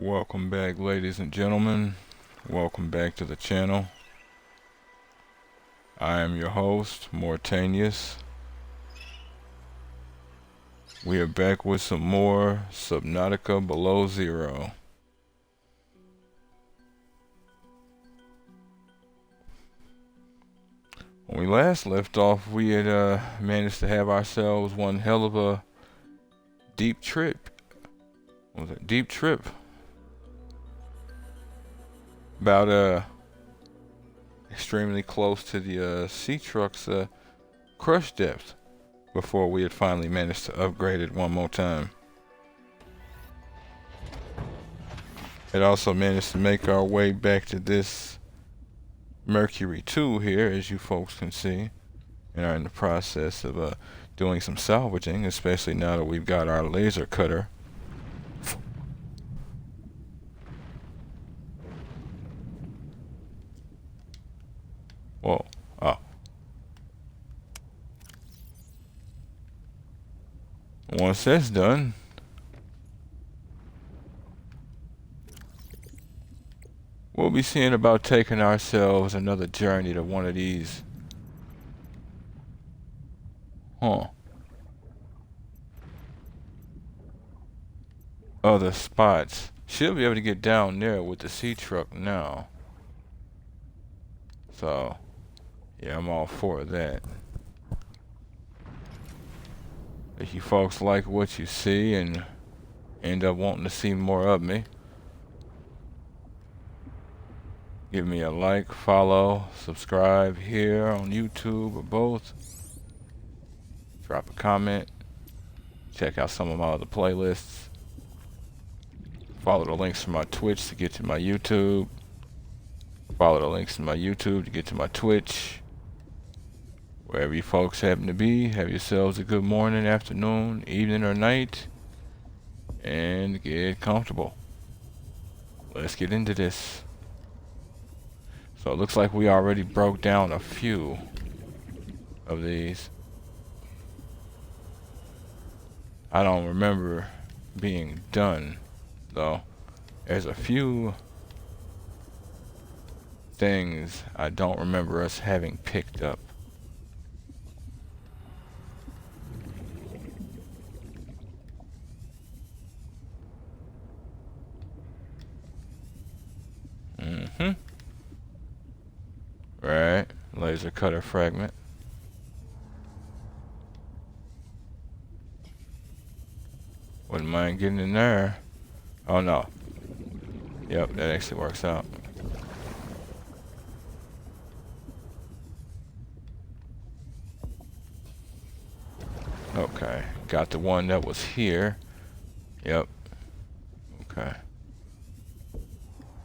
Welcome back, ladies and gentlemen. Welcome back to the channel. I am your host, Mortanius. We are back with some more Subnautica Below Zero. When we last left off, we had managed to have ourselves one hell of a deep trip. What was it? Deep trip. About extremely close to the sea truck's crush depth before we had finally managed to upgrade it one more time. It also managed to make our way back to this Mercury 2 here, as you folks can see, and are in the process of doing some salvaging, especially now that we've got our laser cutter. Whoa. Oh. Once that's done, we'll be seeing about taking ourselves another journey to one of these. Other spots. She'll be able to get down there with the sea truck now. So, yeah, I'm all for that. If you folks like what you see and end up wanting to see more of me, give me a like, follow, subscribe here on YouTube or both. Drop a comment. Check out some of my other playlists. Follow the links to my Twitch to get to my YouTube. Follow the links to my YouTube to get to my Twitch. Wherever you folks happen to be, have yourselves a good morning, afternoon, evening, or night. And get comfortable. Let's get into this. So it looks like we already broke down a few of these. I don't remember being done, though. There's a few things I don't remember us having picked up. Right, laser cutter fragment. Wouldn't mind getting in there. Oh no. Yep, that actually works out. Okay, got the one that was here. Yep. Okay.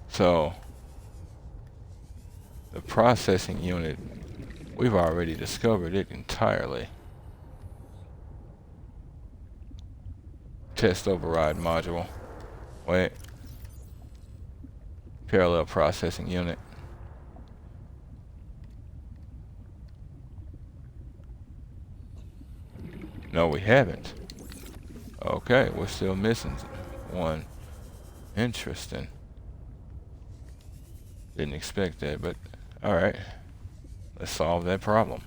So, the processing unit, we've already discovered it entirely. Test override module. Wait. Parallel processing unit. No, we haven't. Okay, we're still missing one. Interesting. Didn't expect that, but alright. Let's solve that problem.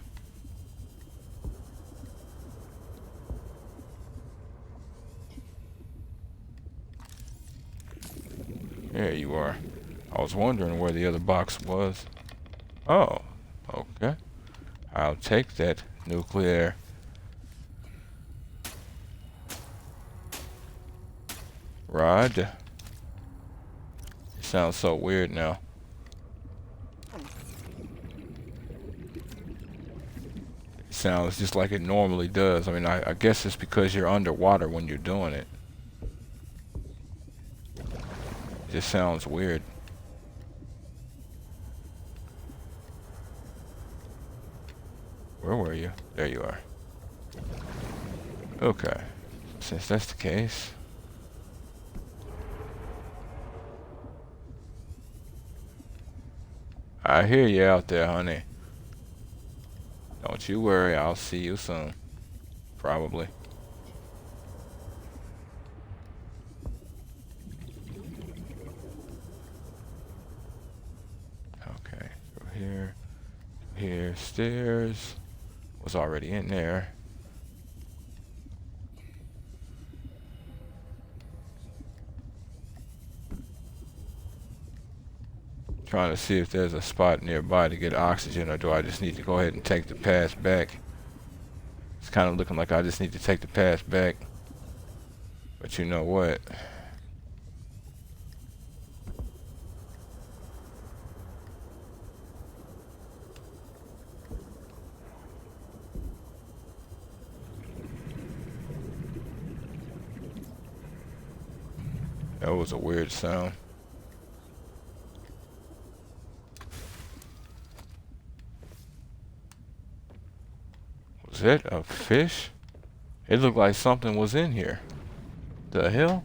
There you are. I was wondering where the other box was. Oh, okay. I'll take that nuclear rod. It sounds so weird now. It sounds just like it normally does. I mean, I guess it's because you're underwater when you're doing it. It just sounds weird. Where were you? There you are. Okay. Since that's the case, I hear you out there, honey. Don't you worry, I'll see you soon. Probably. here. Here, stairs. Was already in there. Trying to see if there's a spot nearby to get oxygen, or do I just need to go ahead and take the path back? It's kind of looking like I just need to take the path back. But you know what? That was a weird sound. Was it a fish? It looked like something was in here. The hell?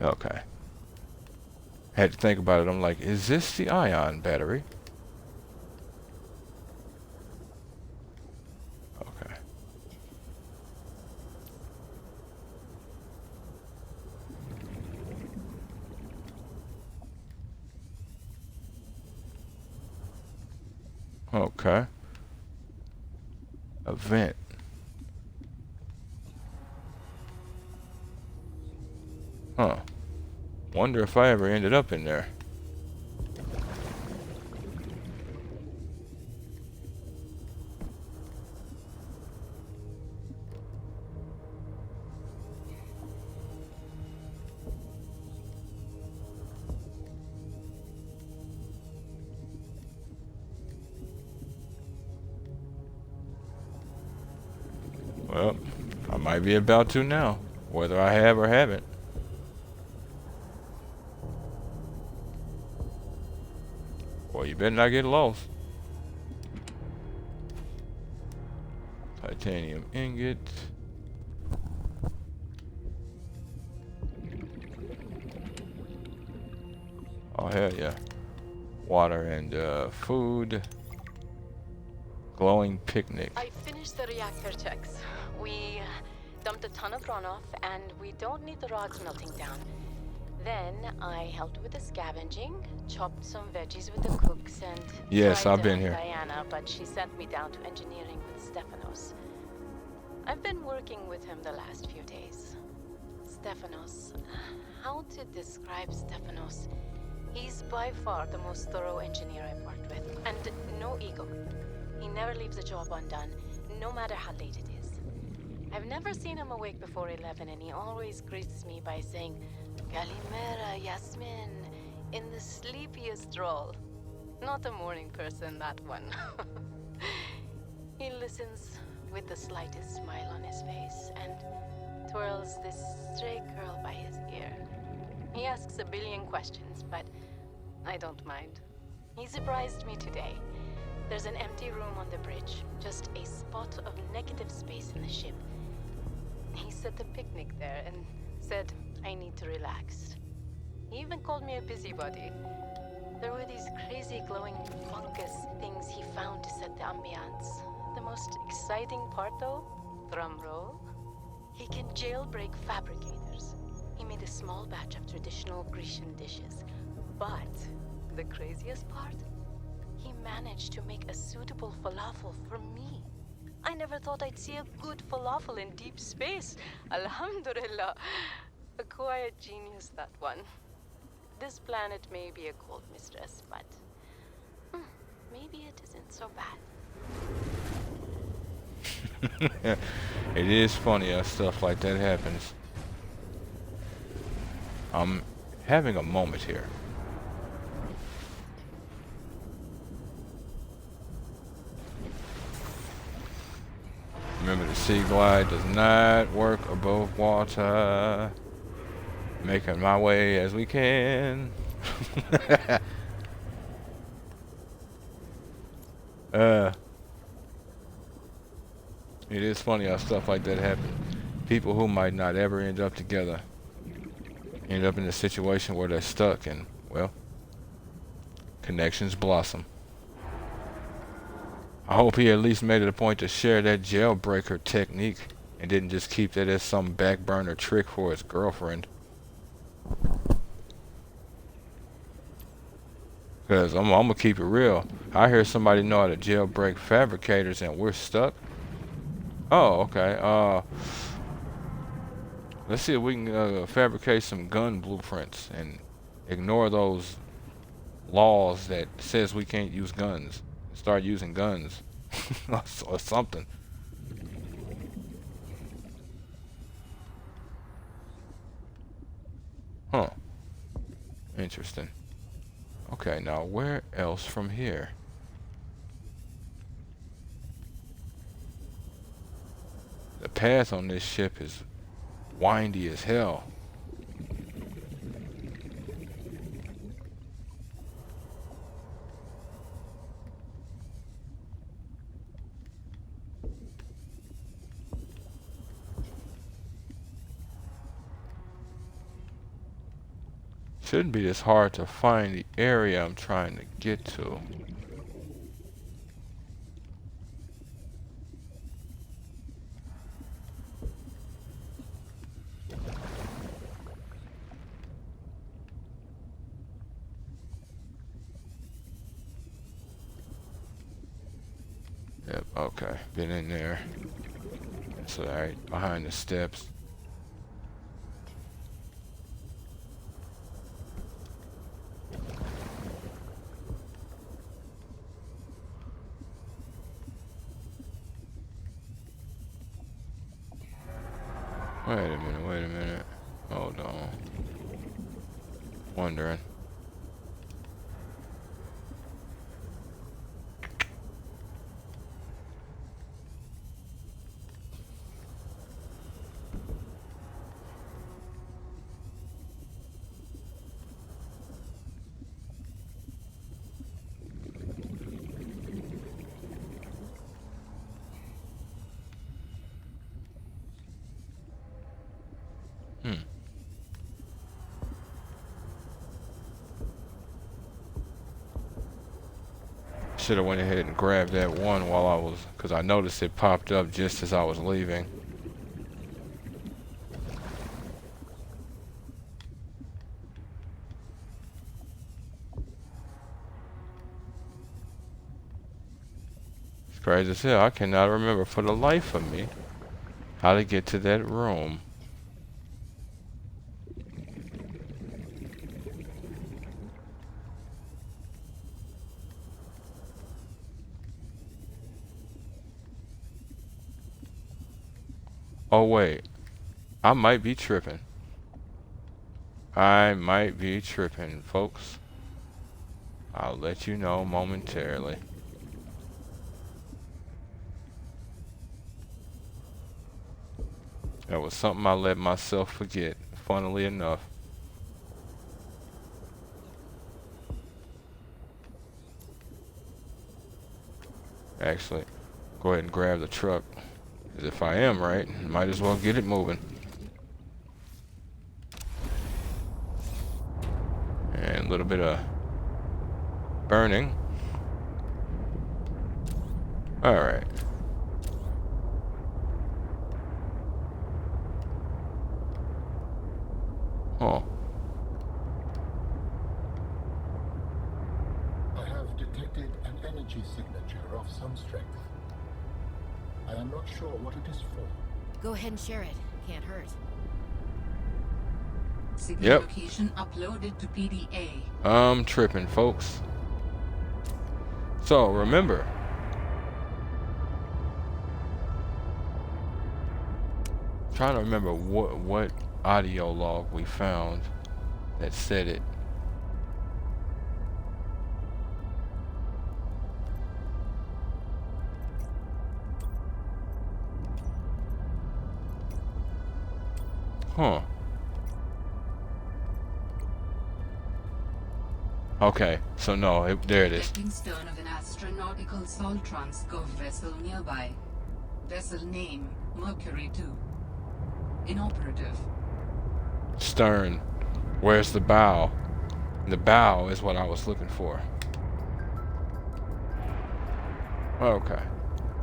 Okay. Had to think about it. I'm like, is this the ion battery? Okay. Okay. A vent. Huh. Wonder if I ever ended up in there. Well, I might be about to now, whether I have or haven't. Well, you better not get lost. Titanium ingot. Oh, hell yeah. Water and food. Glowing picnic. I finished the reactor checks. We dumped a ton of runoff, and we don't need the rocks melting down. Then I helped with the scavenging, chopped some veggies with the cooks, and yes, tried I've to been help here. Diana, but she sent me down to engineering with Stefanos. I've been working with him the last few days. Stefanos, how to describe Stefanos? He's by far the most thorough engineer I've worked with, and no ego. He never leaves a job undone, no matter how late it is. I've never seen him awake before 11, and he always greets me by saying, Kalimera, Yasmin, in the sleepiest drawl. Not a morning person, that one. He listens with the slightest smile on his face, and twirls this stray curl by his ear. He asks a billion questions, but I don't mind. He surprised me today. There's an empty room on the bridge, just a spot of negative space in the ship. He set the picnic there and said I need to relax. He even called me a busybody. There were these crazy glowing fungus things he found to set the ambiance. The most exciting part though, drum roll, he can jailbreak fabricators. He made a small batch of traditional Grecian dishes. But the craziest part? He managed to make a suitable falafel for me. I never thought I'd see a good falafel in deep space. Alhamdulillah. A quiet genius, that one. This planet may be a cold mistress, but maybe it isn't so bad. It is funny how stuff like that happens. I'm having a moment here. Remember, the sea glide does not work above water. Making my way as we can. It is funny how stuff like that happens. People who might not ever end up together end up in a situation where they're stuck, and, well, connections blossom. I hope he at least made it a point to share that jailbreaker technique and didn't just keep that as some back burner trick for his girlfriend. Cause I'm gonna keep it real. I hear somebody know how to jailbreak fabricators and we're stuck. Oh, okay. Let's see if we can fabricate some gun blueprints and ignore those laws that says we can't use guns. Start using guns or something. Huh. Interesting. Okay, now where else from here? The path on this ship is windy as hell. Shouldn't be this hard to find the area I'm trying to get to. Yep, okay. Been in there. That's alright. Behind the steps. Wait a minute, wait a minute. Hold on. Wondering. Hmm. Should have went ahead and grabbed that one while I was, because I noticed it popped up just as I was leaving. It's crazy as hell. I cannot remember for the life of me how to get to that room. Oh wait, I might be tripping. I might be tripping, folks. I'll let you know momentarily. That was something I let myself forget, funnily enough. Actually, go ahead and grab the truck. 'Cause if I am right, might as well get it moving. And a little bit of burning. Alright. Oh. I have detected an energy signature of some strength. I am not sure what it is for. Go ahead and share it. Can't hurt. Signal Yep. location uploaded to PDA. I'm tripping, folks. So, remember. Trying to remember what audio log we found that said it. Huh. Okay, so no, there it is. Detecting stern of an astronautical salt transcove vessel nearby. Vessel name, Mercury 2. Inoperative. Stern. Where's the bow? The bow is what I was looking for. Okay.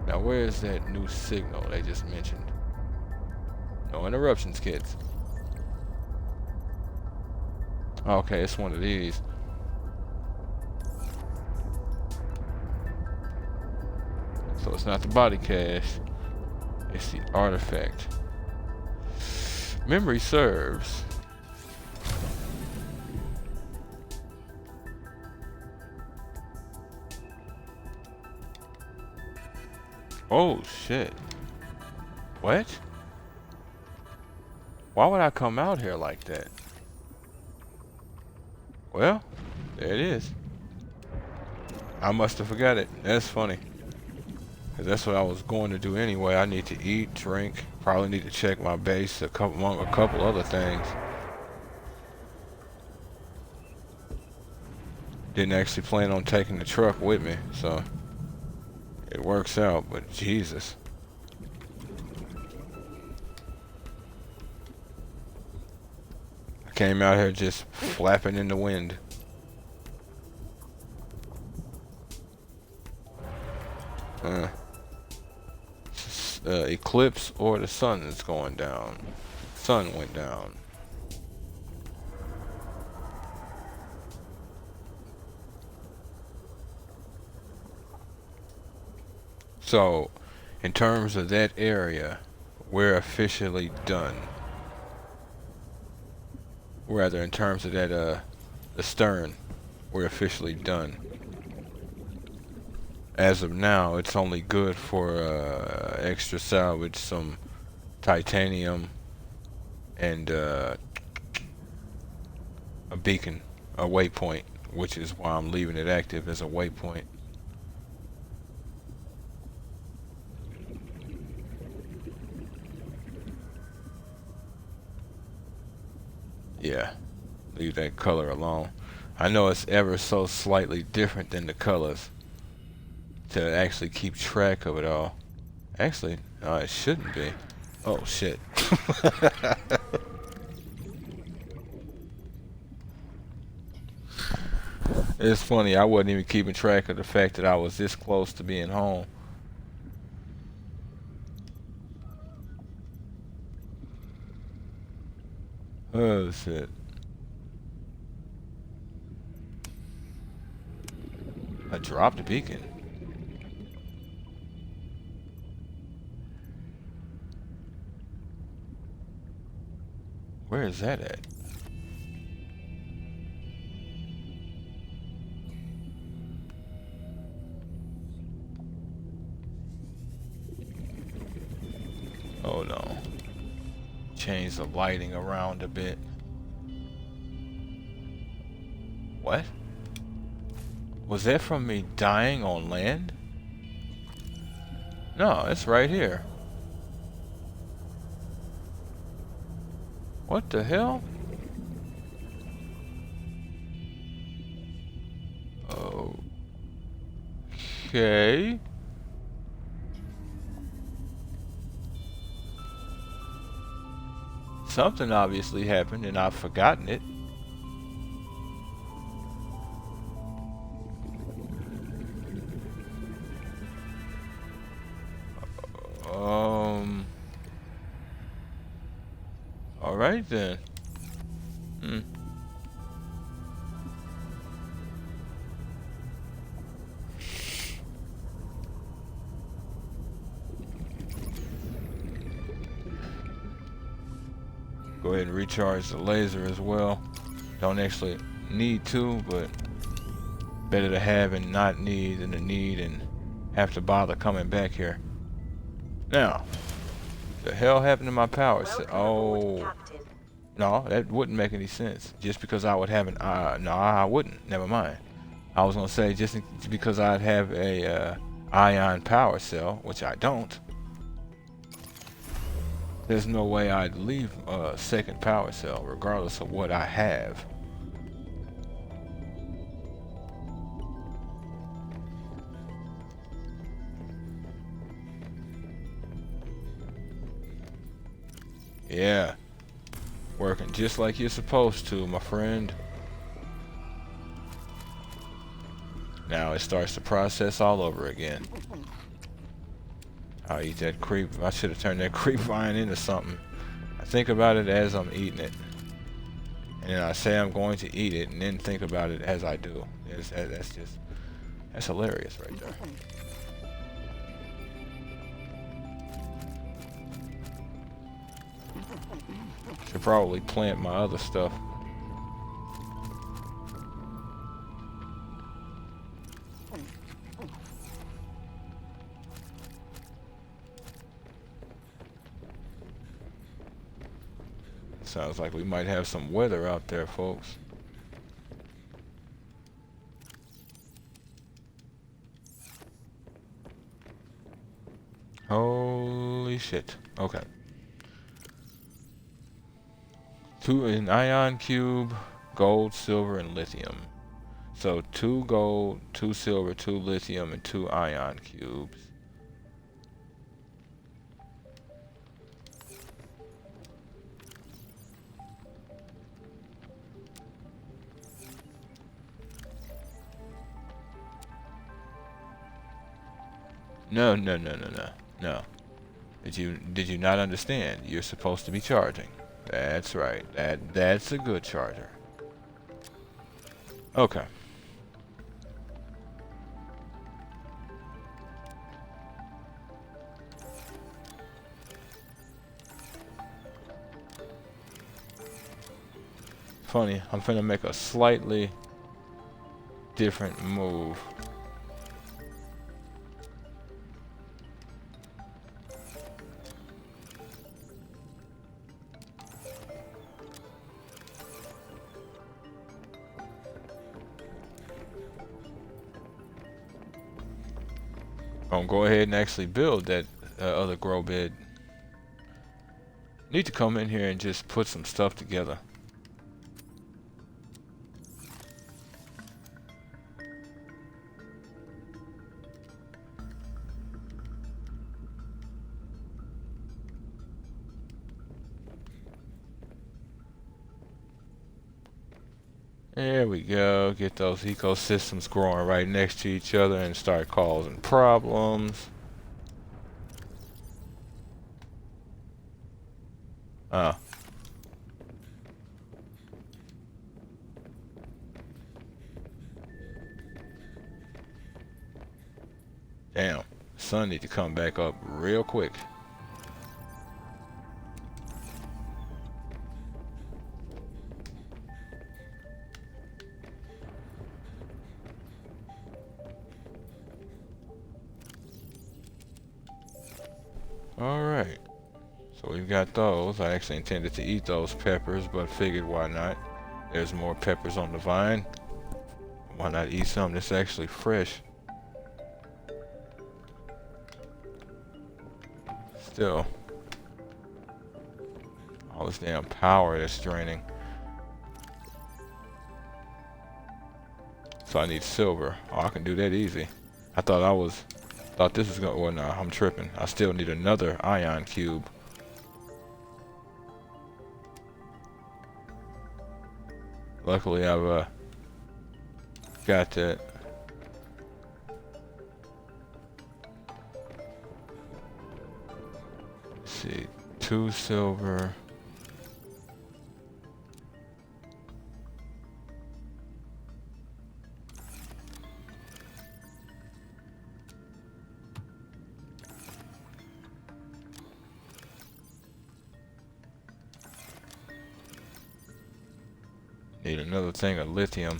Now where's that new signal they just mentioned? No interruptions, kids. Okay, it's one of these. So it's not the body cache. It's the artifact. Memory serves. Oh shit. What? Why would I come out here like that? Well, there it is. I must have forgot it. That's funny. 'Cause that's what I was going to do anyway. I need to eat, drink, probably need to check my base, among a couple other things. Didn't actually plan on taking the truck with me, so it works out, but Jesus. I came out here just flapping in the wind. Eclipse or the sun is going down. Sun went down. So, in terms of that area, we're officially done. Rather, in terms of that, the stern, we're officially done. As of now, it's only good for extra salvage, some titanium, and a beacon, a waypoint, which is why I'm leaving it active as a waypoint. Yeah, leave that color alone. I know it's ever so slightly different than the colors to actually keep track of it all. Actually, it shouldn't be. Oh shit. It's funny, I wasn't even keeping track of the fact that I was this close to being home. Oh shit. I dropped the beacon. Where is that at? Oh no. Change the lighting around a bit. What? Was that from me dying on land? No, it's right here. What the hell? Okay. Something obviously happened and I've forgotten it. All right then. Go ahead and recharge the laser as well. Don't actually need to, but better to have and not need than to need and have to bother coming back here. Now, the hell happened to my power set? Oh, no, that wouldn't make any sense. Just because I would have an no, I wouldn't. Never mind. I was gonna say just because I'd have a ion power cell, which I don't. There's no way I'd leave a second power cell, regardless of what I have. Yeah, working just like you're supposed to, my friend. Now it starts the process all over again. I'll eat that creep. I should have turned that creep vine into something. I think about it as I'm eating it. and I say I'm going to eat it, and then think about it as I do. That's hilarious right there. Should probably plant my other stuff. Sounds like we might have some weather out there, folks. Holy shit. Okay. An ion cube, gold, silver, and lithium. So 2 gold, 2 silver, 2 lithium, and 2 ion cubes. No, no, no, no, no, no. Did you not understand? You're supposed to be charging. That's right. That's a good charger. Okay. Funny, I'm finna make a slightly different move. I'm gonna go ahead and actually build that other grow bed. Need to come in here and just put some stuff together. There we go. Get those ecosystems growing right next to each other and start causing problems. Damn. Sun need to come back up real quick. Alright. So we've got those. I actually intended to eat those peppers, but figured why not. There's more peppers on the vine. Why not eat something that's actually fresh? Still. All this damn power that's draining. So I need silver. Oh, I can do that easy. I thought this was gonna, well no, I'm tripping. I still need another ion cube. Luckily I've got that. Let's see, 2 silver. Need another thing of lithium.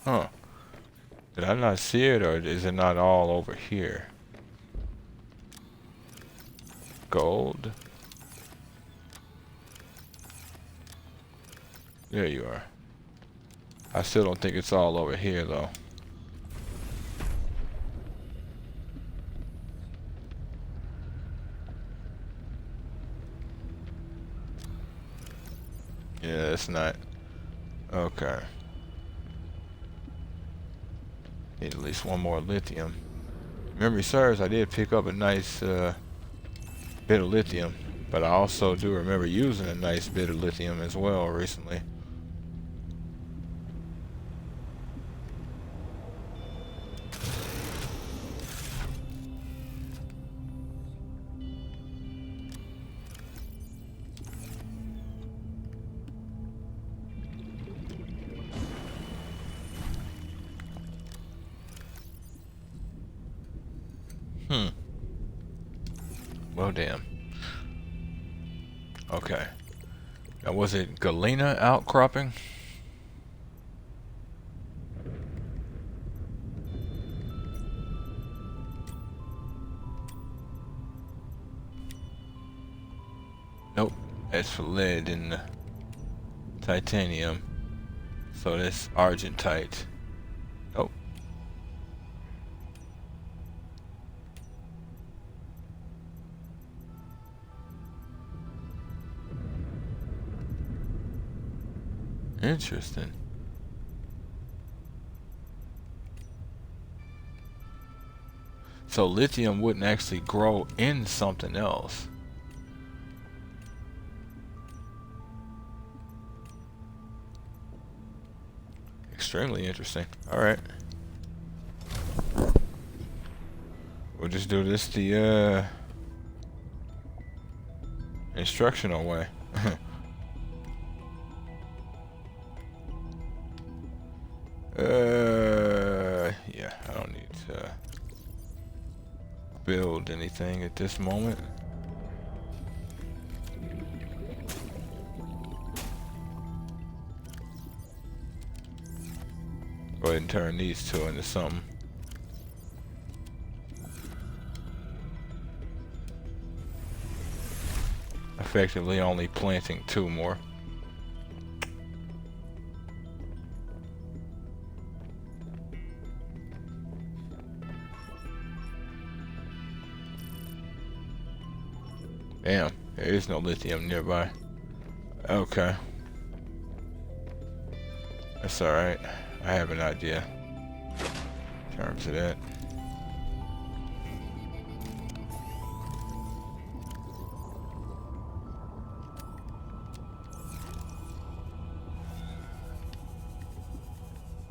Huh. Did I not see it, or is it not all over here? Gold. There you are. I still don't think it's all over here though. Yeah, it's not. Okay. Need at least one more lithium. memory serves, I did pick up a nice bit of lithium, but I also do remember using a nice bit of lithium as well recently. Well, damn. Okay. Now, was it Galena outcropping? Nope. That's for lead and titanium. So that's argentite. Oh. Interesting. So lithium wouldn't actually grow in something else. Extremely interesting. Alright. We'll just do this the instructional way. Yeah, I don't need to build anything at this moment. Go ahead and turn these two into something. Effectively only planting two more. Damn, there is no lithium nearby. Okay. That's alright. I have an idea in terms of that.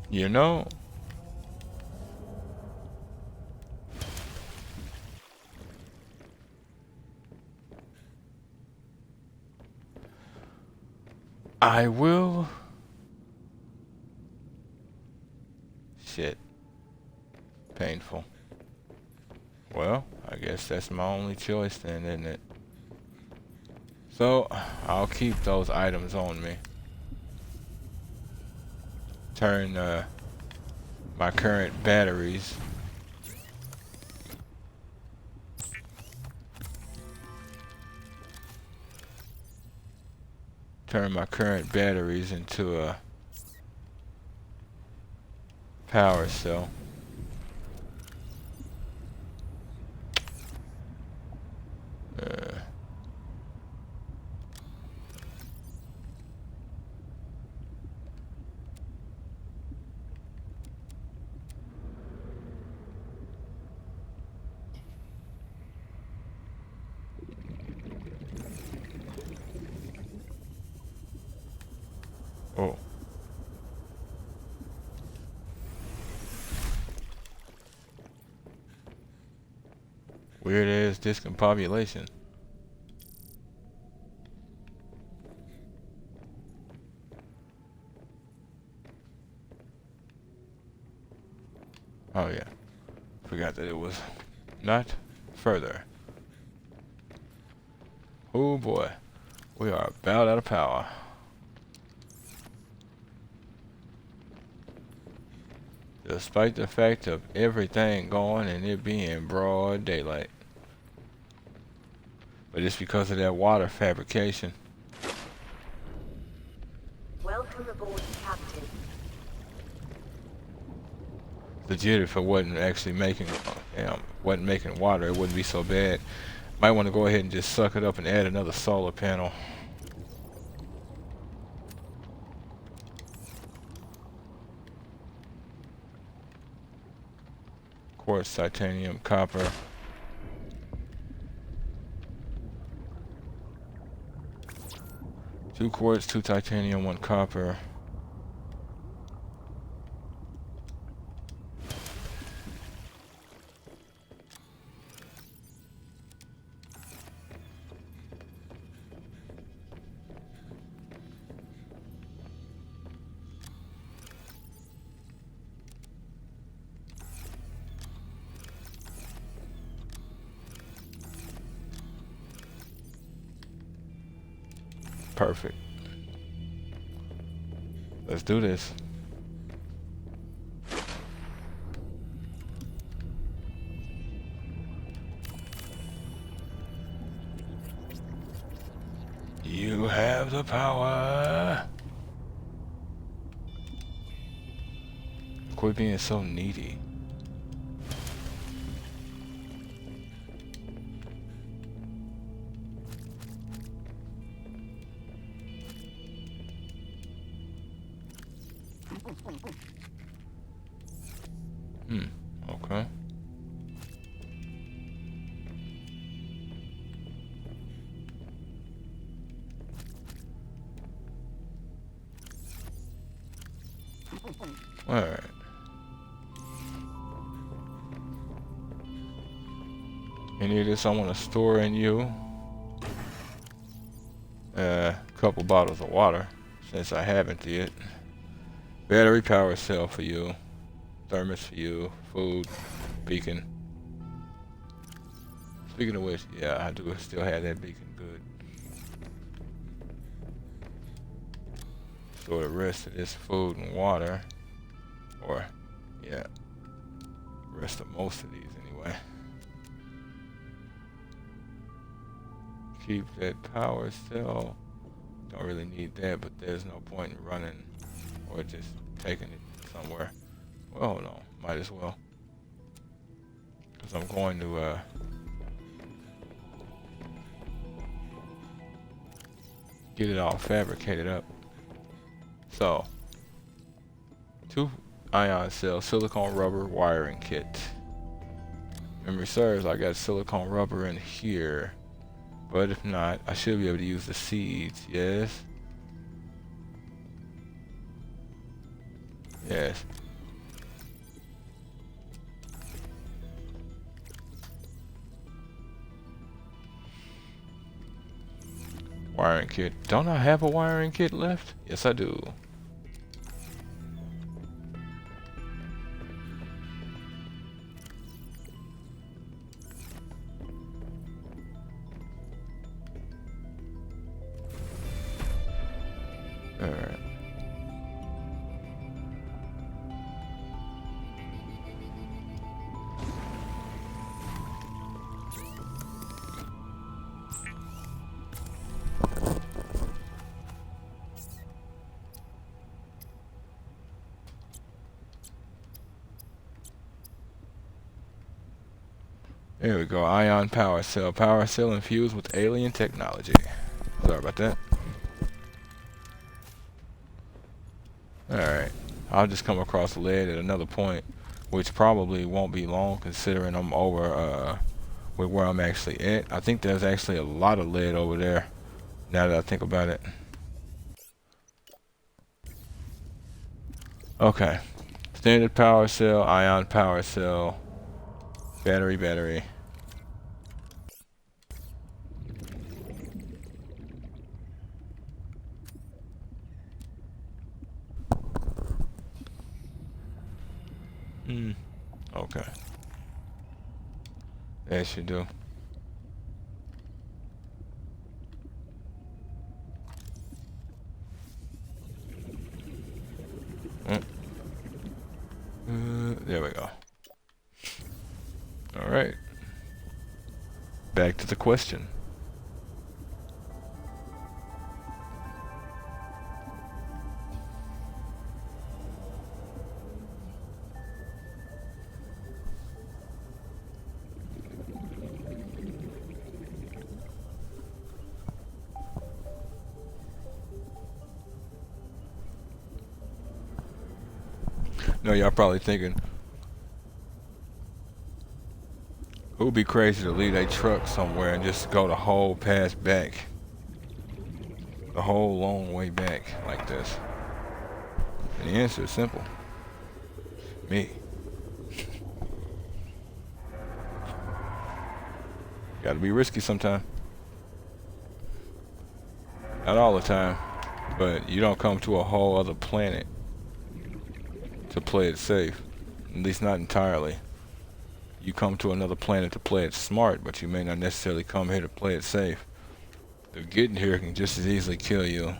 You know, I will. Shit. Painful. Well, I guess that's my only choice then, isn't it? So, I'll keep those items on me. Turn my current batteries into a power cell. Oh. Weird ass discombobulation. Oh yeah. Forgot that it was not further. Oh boy. We are about out of power. Despite the fact of everything going and it being broad daylight. But it's because of that water fabrication. Welcome aboard, Captain. Legit, if it wasn't actually making, wasn't making water, it wouldn't be so bad. Might want to go ahead and just suck it up and add another solar panel. quartz, titanium, copper. Two quartz, two titanium, one copper. Perfect. Let's do this. You have the power. Quit being so needy. Okay. Alright. Any of this I want to store in you. A couple bottles of water, since I haven't yet. Battery power cell for you. Thermos for you. Food. Beacon. Speaking of which, yeah, I do still have that beacon. Good. So the rest of this food and water, or yeah, rest of most of these anyway. Keep that power cell. Don't really need that, but there's no point in running or just taking it somewhere. Well, hold on, might as well, because I'm going to get it all fabricated up. So, 2 ion cell silicone rubber wiring kit. Memory serves, I got silicone rubber in here, but if not, I should be able to use the seeds. Yes. Yes. Wiring kit. Don't I have a wiring kit left? Yes, I do. Alright. There we go. Ion power cell. Power cell infused with alien technology. Sorry about that. Alright. I'll just come across lead at another point, which probably won't be long considering I'm over with where I'm actually at. I think there's actually a lot of lead over there now that I think about it. Okay. Standard power cell, ion power cell, battery. Okay. That should do. There we go. Alright. Back to the question. No, y'all probably thinking, would be crazy to leave a truck somewhere and just go the whole path back. The whole long way back like this. And the answer is simple. Me. Gotta be risky sometime. Not all the time, but you don't come to a whole other planet to play it safe. At least not entirely. You come to another planet to play it smart, but you may not necessarily come here to play it safe. The getting here can just as easily kill you.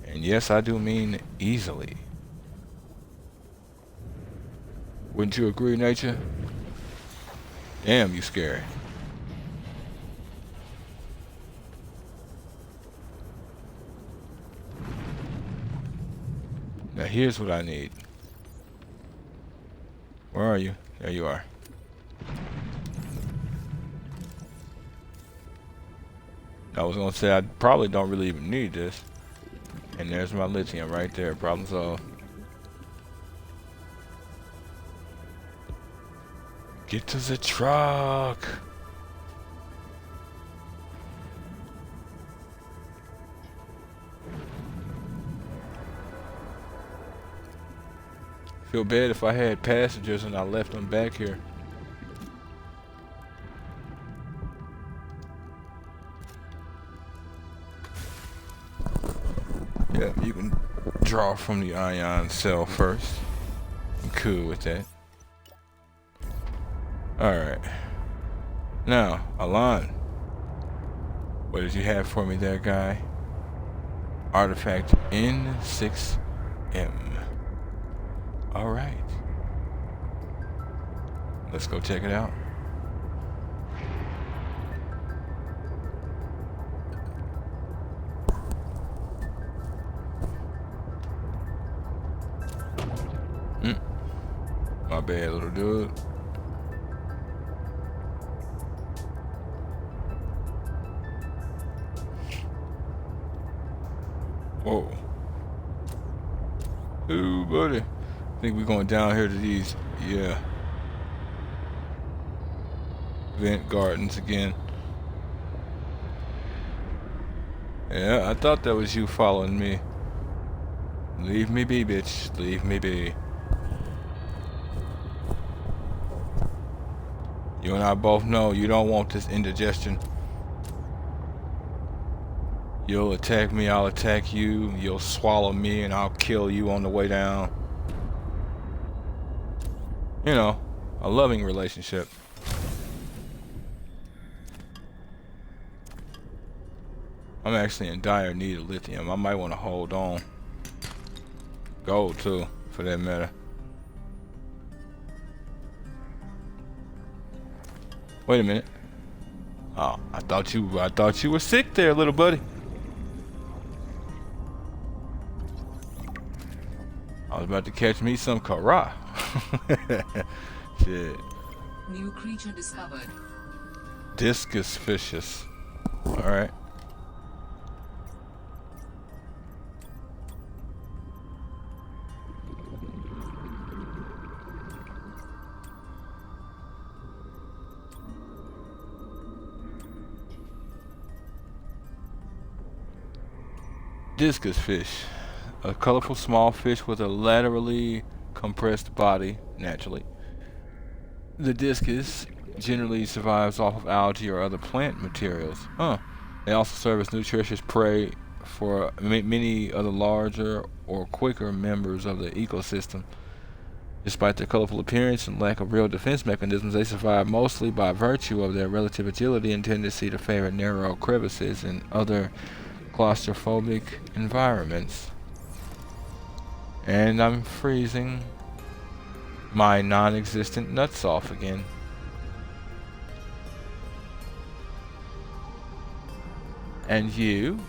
And yes, I do mean easily. Wouldn't you agree, Nature? Damn, you scary. Now here's what I need. Where are you? There you are. I was gonna say I probably don't really even need this. And there's my lithium right there. Problem solved. Get to the truck. Feel bad if I had passengers and I left them back here. Yeah, you can draw from the ion cell first. I'm cool with that. Alright. Now, Alon. What did you have for me there, guy? Artifact N6M. Alright. Let's go check it out. My bad, little dude. Whoa. Ooh, buddy. I think we're going down here to these, yeah, vent gardens again. Yeah, I thought that was you following me. Leave me be, bitch. Leave me be. You and I both know you don't want this indigestion. You'll attack me, I'll attack you. You'll swallow me and I'll kill you on the way down. You know, a loving relationship. I'm actually in dire need of lithium. I might want to hold on. Gold too, for that matter. Wait a minute. Oh, I thought you were sick there, little buddy. I was about to catch me some Kara. Shit. New creature discovered. Discus fishes. Alright. Discus fish. A colorful small fish with a laterally compressed body, naturally. The discus generally survives off of algae or other plant materials. They also serve as nutritious prey for many other larger or quicker members of the ecosystem. Despite their colorful appearance and lack of real defense mechanisms, they survive mostly by virtue of their relative agility and tendency to favor narrow crevices and other claustrophobic environments. And I'm freezing my non-existent nuts off again. And you,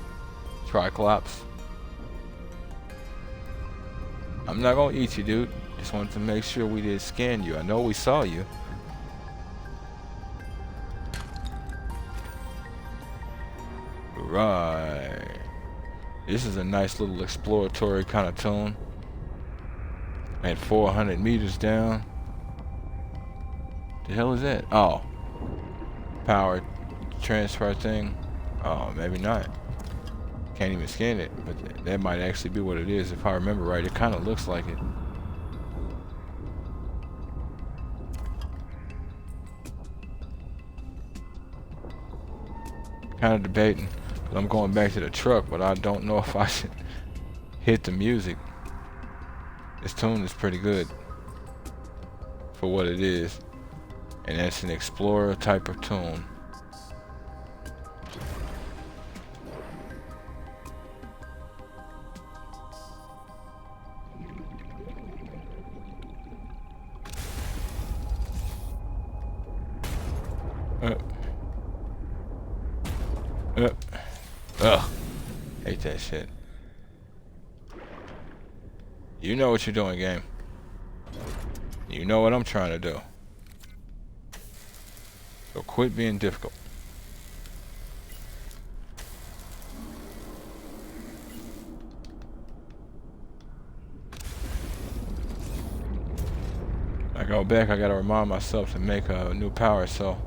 Triclops. I'm not gonna eat you, dude. Just wanted to make sure we did scan you. I know we saw you. Right. This is a nice little exploratory kind of tone. At 400 meters down. The hell is that? Oh. power transfer thing. Oh, maybe not. Can't even scan it, but that might actually be what it is. If I remember right, it kind of looks like it. Kind of debating, 'cause I'm going back to the truck, but I don't know if I should hit the music. This tune is pretty good for what it is, and it's an explorer type of tune. Ugh. Hate that shit. You know what you're doing, game. You know what I'm trying to do. So quit being difficult. I go back, I gotta remind myself to make a new power cell.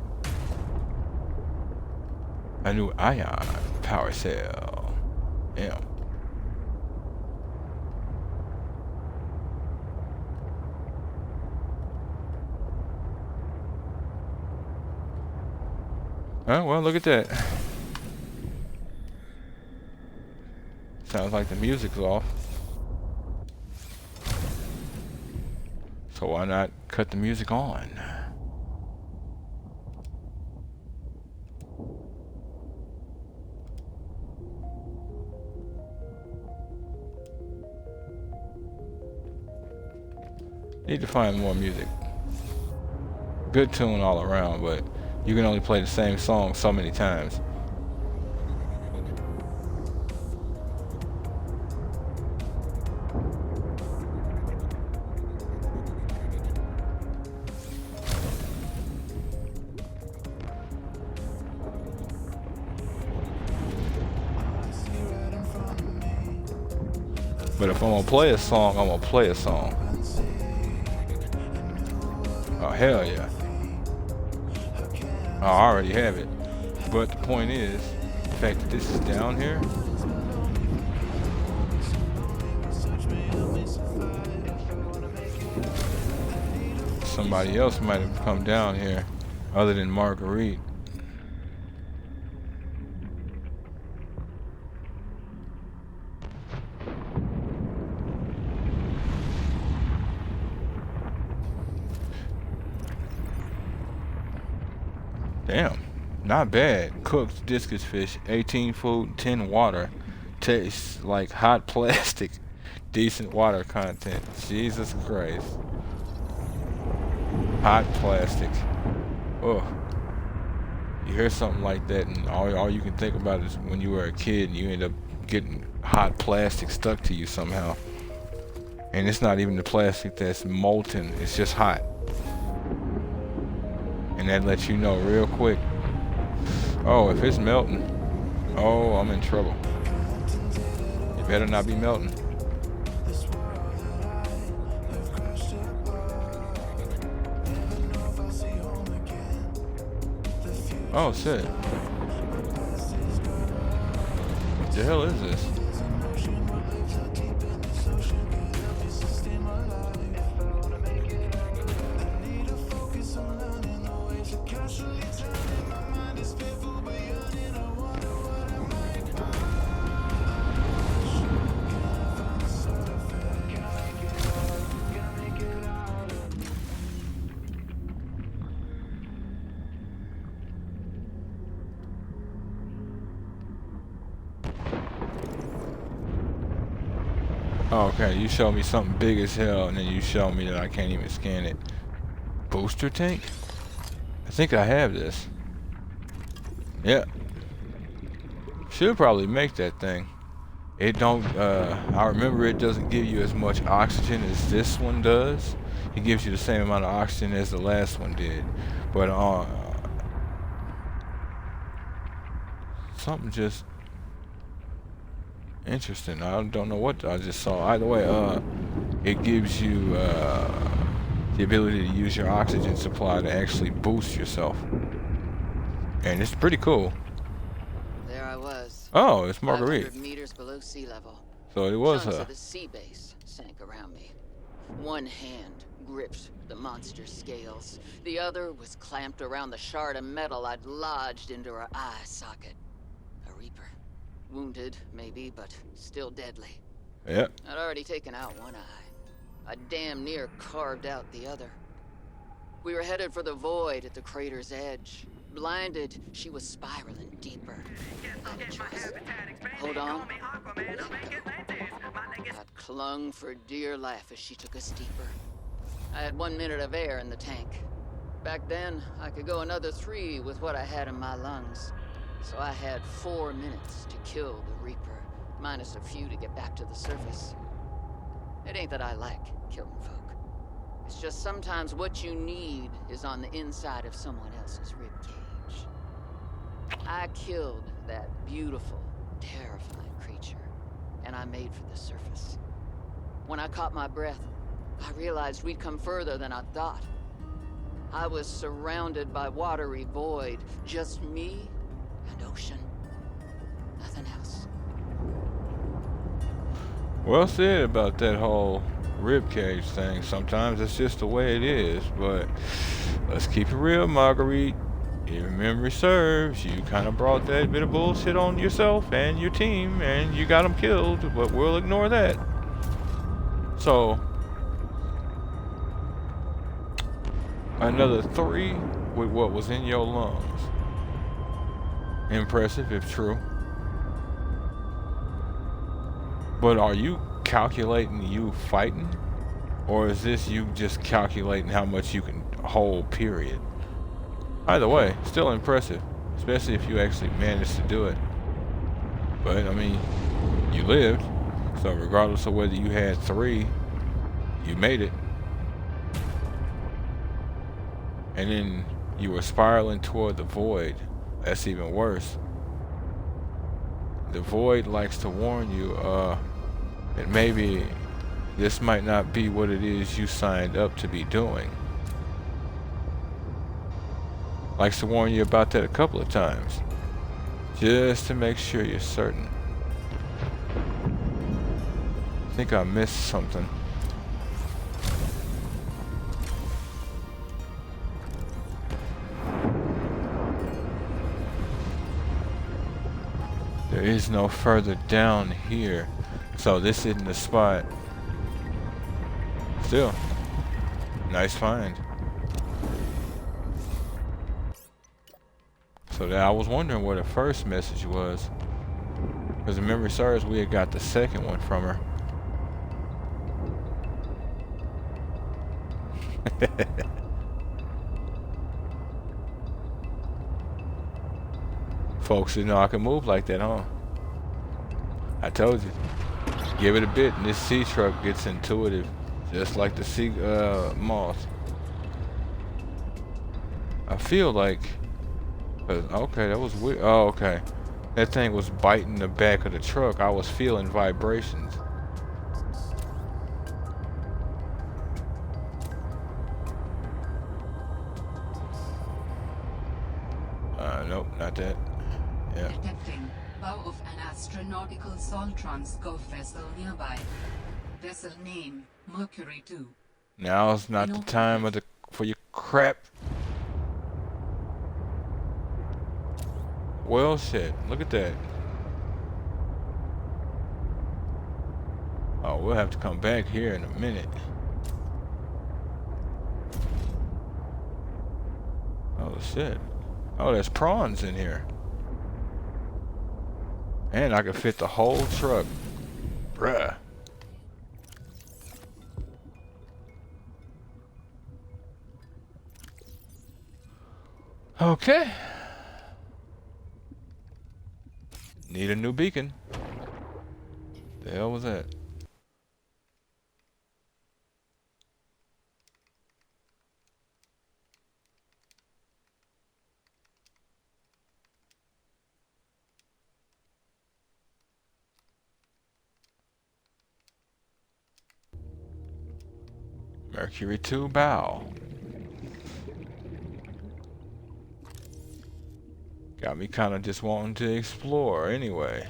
A new ion power cell. Yeah. Oh, well, look at that. Sounds like the music's off. So why not cut the music on? Need to find more music. Good tune all around, but you can only play the same song so many times. But if I'm gonna play a song, I'm gonna play a song. Oh, hell yeah. I already have it. But the point is, the fact that this is down here. Somebody else might have come down here other than Marguerite. Damn, not bad. Cooked discus fish, 18 food, 10 water. Tastes like hot plastic. Decent water content. Jesus Christ. Hot plastic. Oh. You hear something like that and all you can think about is when you were a kid and you end up getting hot plastic stuck to you somehow. And it's not even the plastic that's molten, it's just hot. And that lets you know real quick. Oh, if it's melting, oh, I'm in trouble. It better not be melting. Oh shit. What the hell is this? Oh, okay, you show me something big as hell and then you show me that I can't even scan it. Booster tank? I think I have this. Yeah. Should probably make that thing. It don't, I remember it doesn't give you as much oxygen as this one does. It gives you the same amount of oxygen as the last one did. But, something just interesting. I don't know what I just saw. Either way, it gives you the ability to use your oxygen supply to actually boost yourself. And it's pretty cool. There I was, Oh, it's Marguerite. 500 meters below sea level. So it was Chunks her. of the sea base sank around me. One hand gripped the monster's scales. The other was clamped around the shard of metal I'd lodged into her eye socket. A Reaper. Wounded, maybe, but still deadly. Yep. I'd already taken out one eye. I damn near carved out the other. We were headed for the void at the crater's edge. Blinded, she was spiraling deeper. I had a choice. Hold on. I clung for dear life as she took us deeper. I had 1 minute of air in the tank. Back then, I could go another 3 with what I had in my lungs. So I had 4 minutes to kill the Reaper, minus a few to get back to the surface. It ain't that I like killing folk. It's just sometimes what you need is on the inside of someone else's ribcage. I killed that beautiful, terrifying creature, and I made for the surface. When I caught my breath, I realized we'd come further than I thought. I was surrounded by watery void, just me and ocean. Nothing else. Well said about that whole ribcage thing. Sometimes it's just the way it is, but let's keep it real, Marguerite. If memory serves, you kind of brought that bit of bullshit on yourself and your team, and you got them killed, but we'll ignore that. So, another 3 with what was in your lungs. Impressive if true. But are you calculating you fighting? Or is this you just calculating how much you can hold, period? Either way, still impressive. Especially if you actually managed to do it. But, I mean, you lived. So regardless of whether you had 3, you made it. And then you were spiraling toward the void. That's even worse. The void likes to warn you, that maybe this might not be what it is you signed up to be doing. Likes to warn you about that a couple of times. Just to make sure you're certain. I think I missed something. There is no further down here. So this isn't the spot. Still, nice find. So that I was wondering what the first message was. Because if memory serves, we had got the second one from her. Folks didn't know I could move like that, huh? I told you. Give it a bit and this sea truck gets intuitive. Just like the sea moth. I feel like... okay, that was weird. Oh, okay. That thing was biting the back of the truck. I was feeling vibrations. Nope, not that. Yeah. Detecting bow of an astronautical Soltrans Gov vessel nearby. Vessel name Mercury 2. Now's not the time for your crap. Well, shit. Look at that. Oh, we'll have to come back here in a minute. Oh, shit. Oh, there's prawns in here. And I can fit the whole truck. Bruh. Okay. Need a new beacon. The hell was that? Mercury 2 bow. Got me kind of just wanting to explore anyway.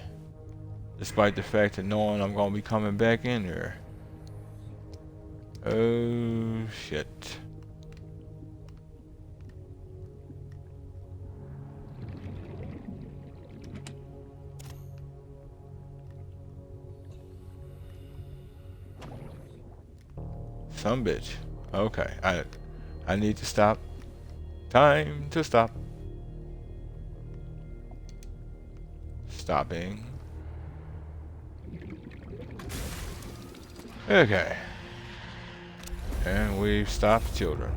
Despite the fact that knowing I'm gonna be coming back in here. Oh shit. Some bitch. Okay, I need to stop. Time to stop. Stopping. Okay. And we've stopped children.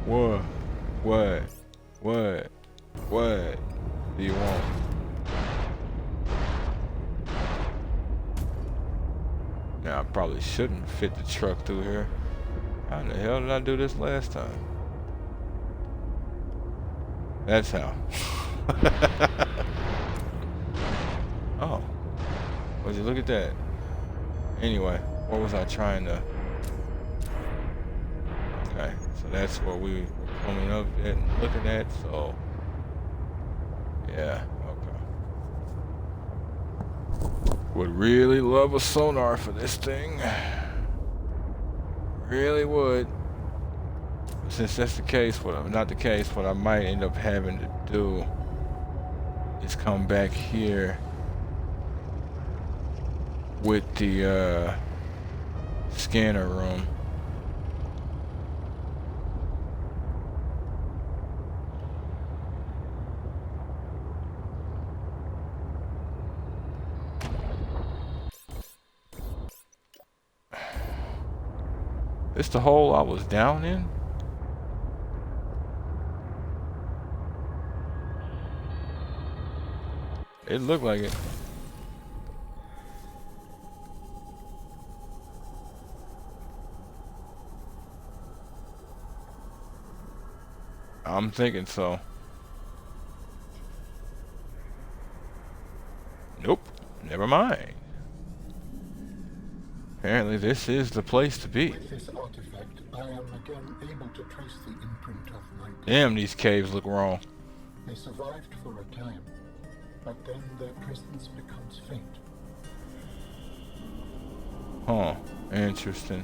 What? What? What? What do you want? Now I probably shouldn't fit the truck through here. How in the hell did I do this last time? That's how. Oh. Would you look at that? Anyway, what was I trying to... Okay, so that's what we were coming up at and looking at, so... Yeah, okay. Would really love a sonar for this thing. Really would. Since that's the case, not the case, what I might end up having to do is come back here with the scanner room. This the hole I was down in? It looked like it. I'm thinking so. Nope. Never mind. Apparently this is the place to be. With this artifact, I am again able to trace the imprint of my... Damn, these caves look wrong. They survived for a time, but then their presence becomes faint. Huh. Interesting.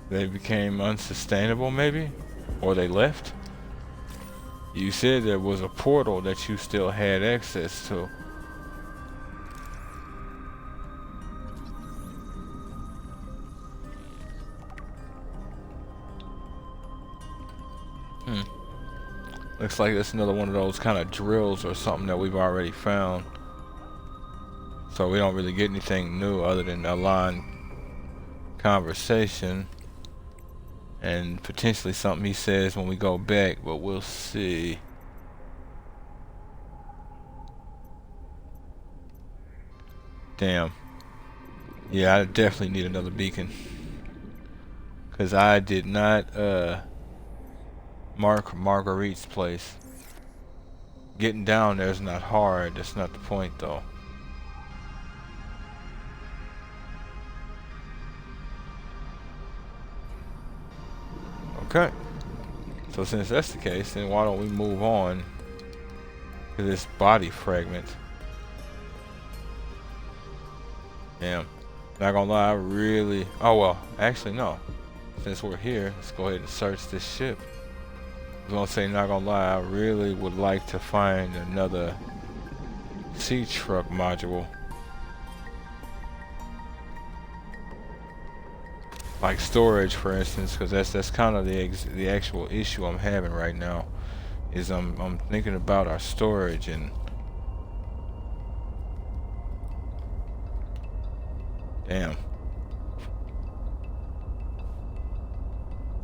They became unsustainable, maybe? Or they left? You said there was a portal that you still had access to. Looks like that's another one of those kind of drills or something that we've already found. So we don't really get anything new other than a line conversation. And potentially something he says when we go back, but we'll see. Damn. Yeah, I definitely need another beacon. Cause I did not mark Marguerite's place. Getting down there is not hard, that's not the point though. Okay. So since that's the case, then why don't we move on to this body fragment. Damn. Not gonna lie, I really... Oh well, actually no. Since we're here, let's go ahead and search this ship. I was gonna say, not gonna lie, I really would like to find another sea truck module. Like storage, for instance, because that's kind of the actual issue I'm having right now. Is I'm thinking about our storage and damn,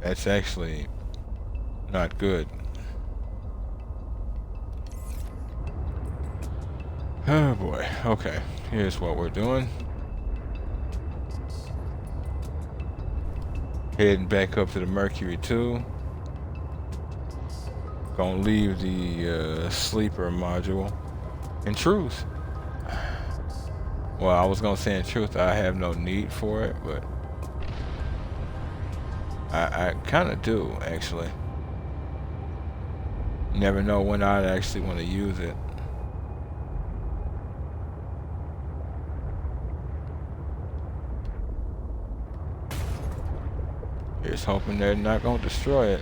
that's actually not good. Oh boy. Okay, here's what we're doing. Heading back up to the Mercury 2. Gonna leave the sleeper module. In truth, well, I was gonna say in truth I have no need for it, but I kind of do, actually. Never know when I'd actually want to use it. Just hoping they're not going to destroy it.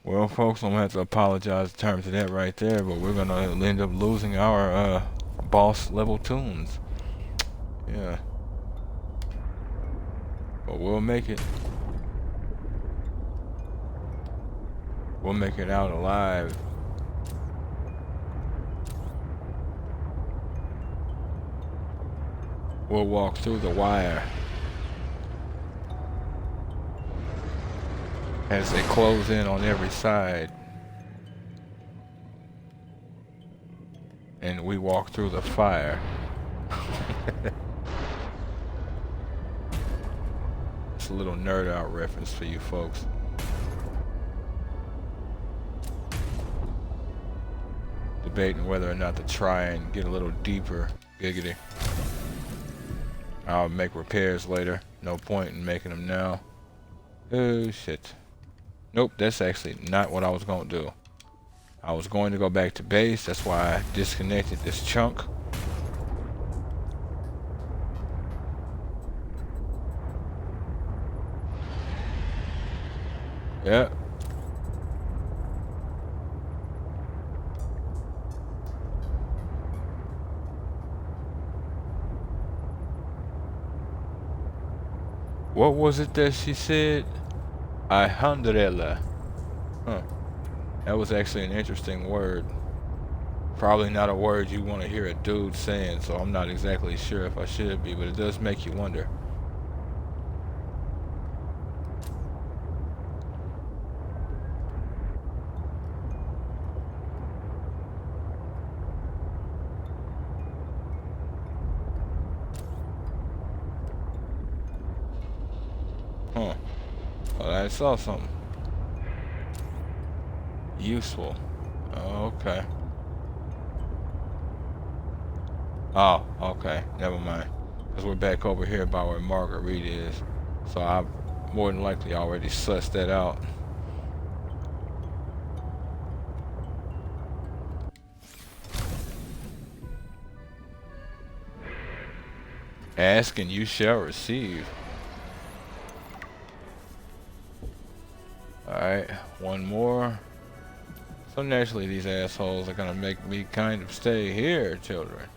Well, folks, I'm gonna have to apologize in terms of that right there, but we're gonna end up losing our boss level tunes. Yeah. But we'll make it. We'll make it out alive. We'll walk through the wire as they close in on every side. And we walk through the fire. It's a little nerd out reference for you folks. Debating whether or not to try and get a little deeper. Giggity. I'll make repairs later. No point in making them now. Oh shit. Nope, that's actually not what I was going to do. I was going to go back to base. That's why I disconnected this chunk. Yeah. What was it that she said? Alhamdulillah. Huh. That was actually an interesting word. Probably not a word you want to hear a dude saying, so I'm not exactly sure if I should be, but it does make you wonder. Huh. Well, I saw something. Useful. Okay. Oh, okay. Never mind. Because we're back over here by where Marguerite is. So I've more than likely already sussed that out. Ask and you shall receive. Alright, one more. So naturally these assholes are gonna make me kind of stay here, children.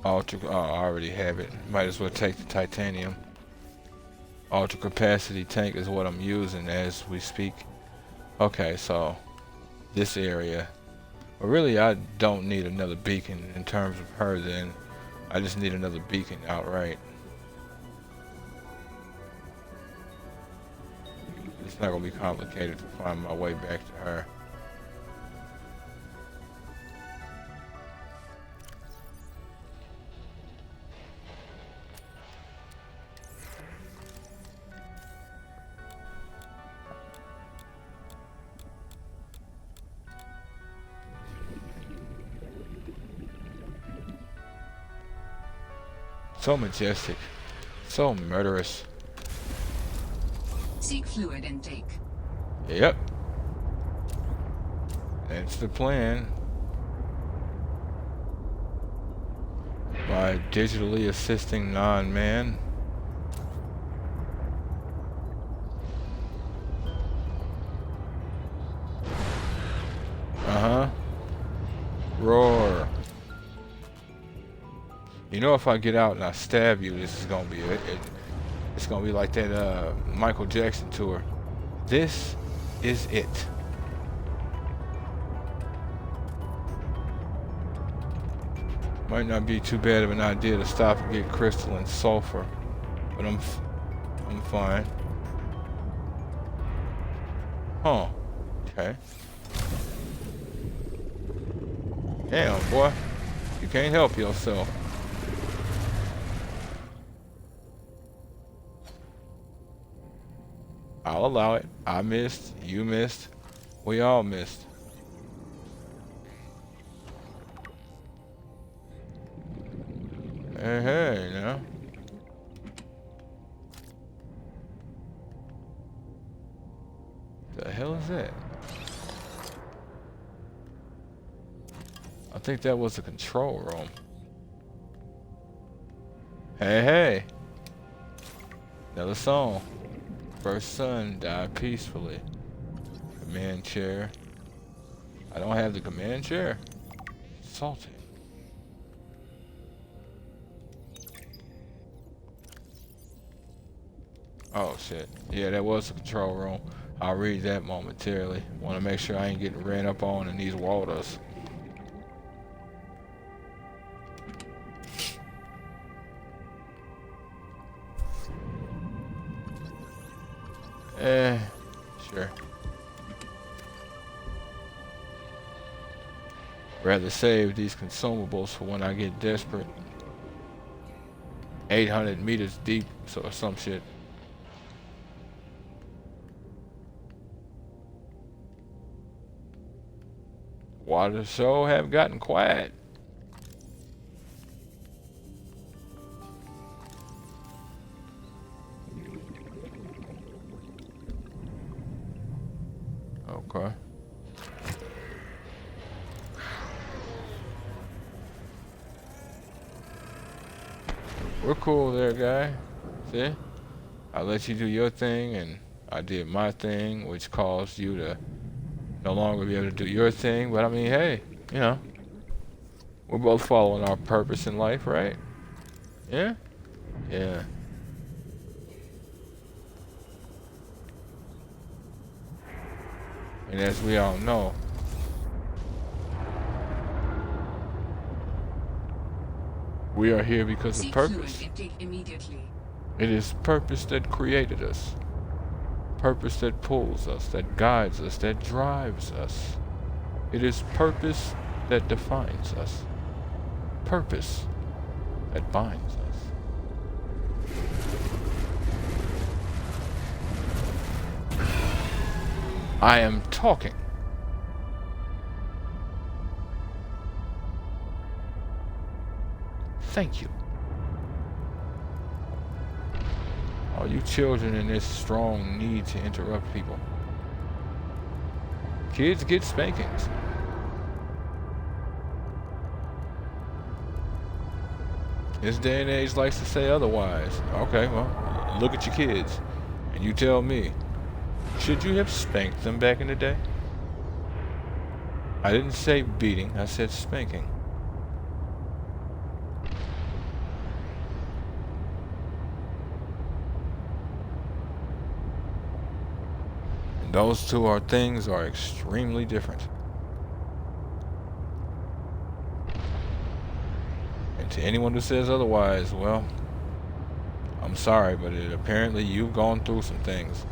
Ultra, oh, I already have it. Might as well take the titanium. Ultra capacity tank is what I'm using as we speak. Okay, so this area. But really, I don't need another beacon in terms of her then. I just need another beacon outright. It's not gonna be complicated to find my way back to her. So majestic, so murderous. Seek fluid intake. Yep. That's the plan. By digitally assisting non-man. Uh-huh. Roar. You know, if I get out and I stab you, this is gonna be it. It's gonna be like that Michael Jackson tour. This is it. Might not be too bad of an idea to stop and get crystalline sulfur. But I'm fine. Huh. Okay. Damn, boy. You can't help yourself. I'll allow it. I missed. You missed. We all missed. Hey, hey, now. The hell is that? I think that was the control room. Hey, hey. Another song. First son died peacefully. Command chair. I don't have the command chair. Salty. Oh shit. Yeah, that was the control room. I'll read that momentarily. Want to make sure I ain't getting ran up on in these waters. Sure. Rather save these consumables for when I get desperate. 800 meters deep, or some shit. Water show have gotten quiet. Okay. We're cool there, guy. See? I let you do your thing, and I did my thing, which caused you to no longer be able to do your thing. But I mean, hey, you know, we're both following our purpose in life, right? Yeah? Yeah. And as we all know, we are here because of Seek fluid purpose. intake immediately. It is purpose that created us. Purpose that pulls us, that guides us, that drives us. It is purpose that defines us. Purpose that binds us. I am talking. Thank you. All you children in this strong need to interrupt people. Kids get spankings. This day and age likes to say otherwise. Okay, well, look at your kids, and you tell me, should you have spanked them back in the day? I didn't say beating, I said spanking. And those two things are extremely different. And to anyone who says otherwise, well, I'm sorry, but apparently you've gone through some things.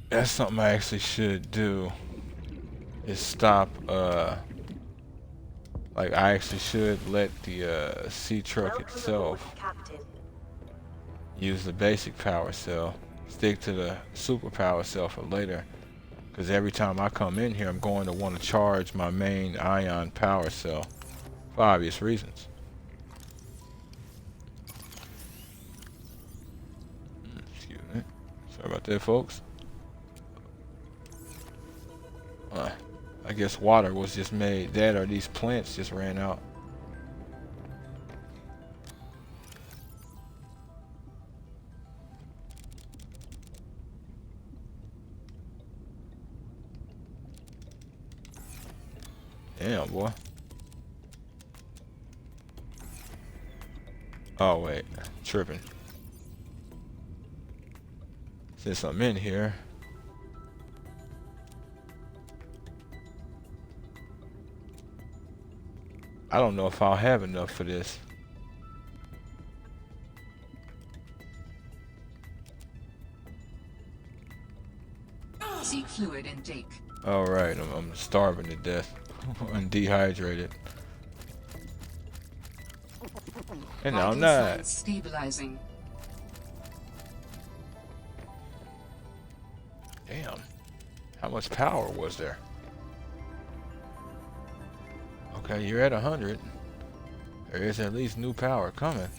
That's something I actually should do. Is stop, like I actually should let the sea truck Welcome aboard, itself Captain. use the basic power cell. Stick to the super power cell for later. Because every time I come in here, I'm going to want to charge my main ion power cell. For obvious reasons. Excuse me. Sorry about that, folks. I guess water was just made. That or these plants just ran out. Damn, boy. Oh, wait. Tripping. Since I'm in here. I don't know if I'll have enough for this. Seek fluid intake. Alright, I'm starving to death. I'm dehydrated. And now I'm Vital not. signs stabilizing. Damn. How much power was there? Okay, you're at 100. There is at least new power coming.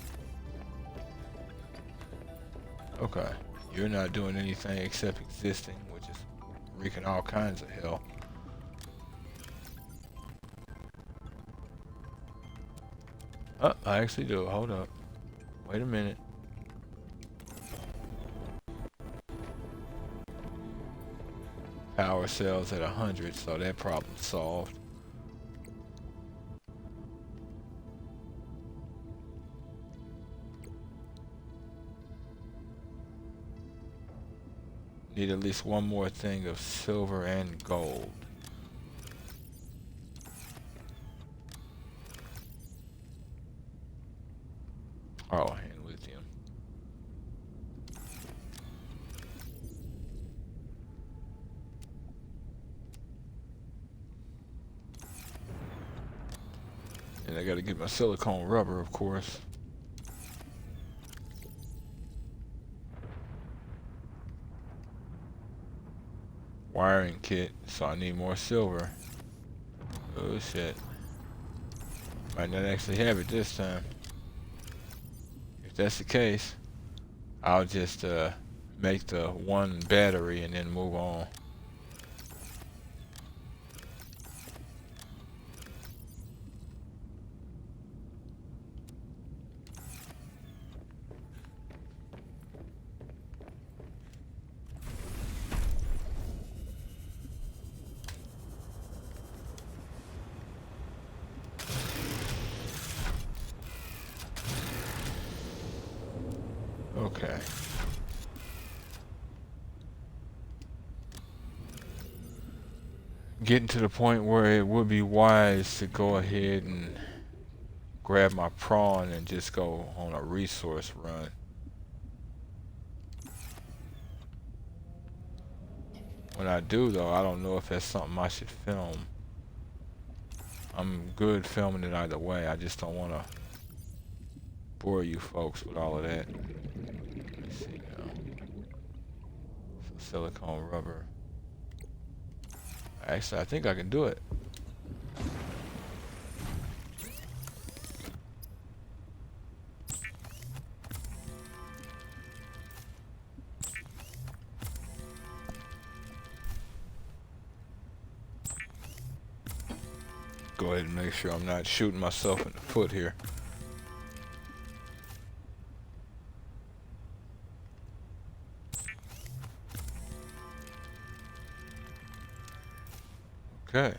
Okay. You're not doing anything except existing, which is wreaking all kinds of hell. Oh, I actually do. Hold up. Wait a minute. Power cells at 100, so that problem's solved. Need at least one more thing of silver and gold. Oh, and lithium. And I gotta get my silicone rubber, of course. Wiring kit, so I need more silver. Oh shit. Might not actually have it this time. If that's the case, I'll just make the one battery and then move on. Okay. Getting to the point where it would be wise to go ahead and grab my prawn and just go on a resource run. When I do though, I don't know if that's something I should film. I'm good filming it either way. I just don't want to bore you folks with all of that. Let me see now. So silicone rubber. Actually, I think I can do it. Go ahead and make sure I'm not shooting myself in the foot here. Okay.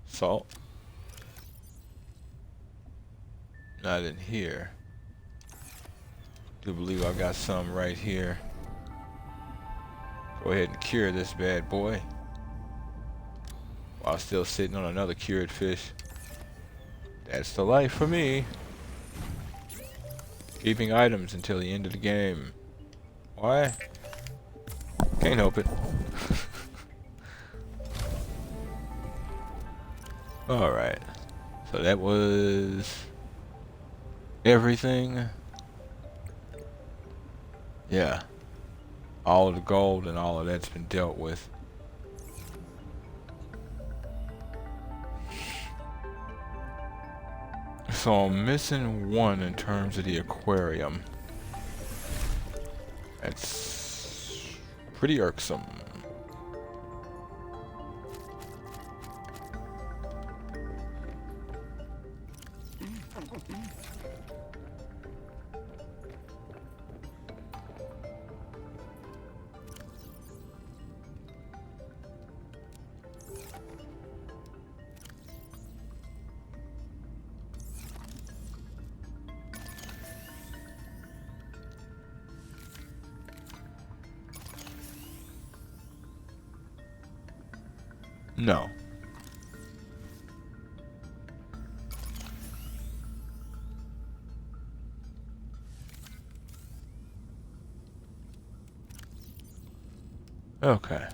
Salt. Not in here. Do believe I got some right here. Go ahead and cure this bad boy. While still sitting on another cured fish. That's the life for me. Keeping items until the end of the game. Why? Can't help it. Alright. So that was everything. Yeah. All of the gold and all of that's been dealt with. So I'm missing one in terms of the aquarium. That's pretty irksome. No. Okay.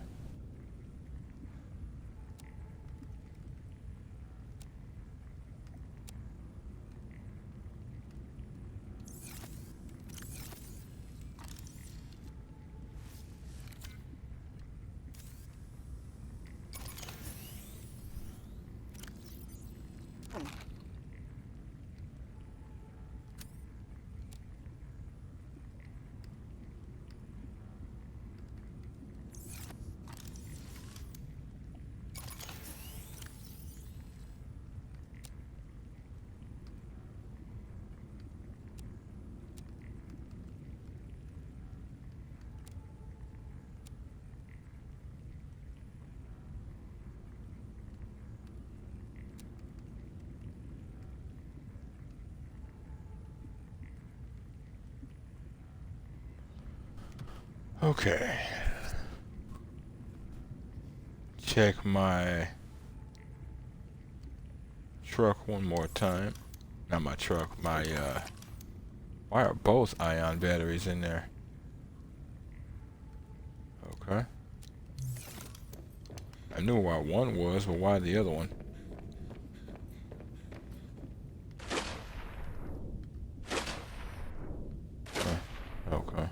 Okay. Check my truck one more time. Not my truck, my why are both ion batteries in there? Okay. I knew why one was, but why the other one? Okay.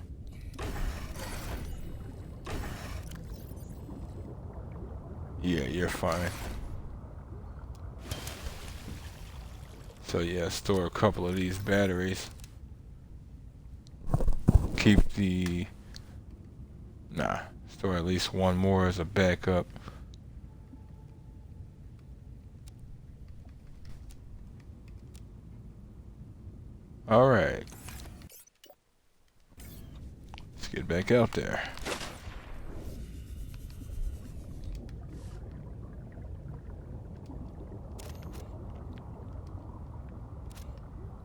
Yeah, you're fine. So yeah, store a couple of these batteries. Keep the... Nah, store at least one more as a backup. Alright. Let's get back out there.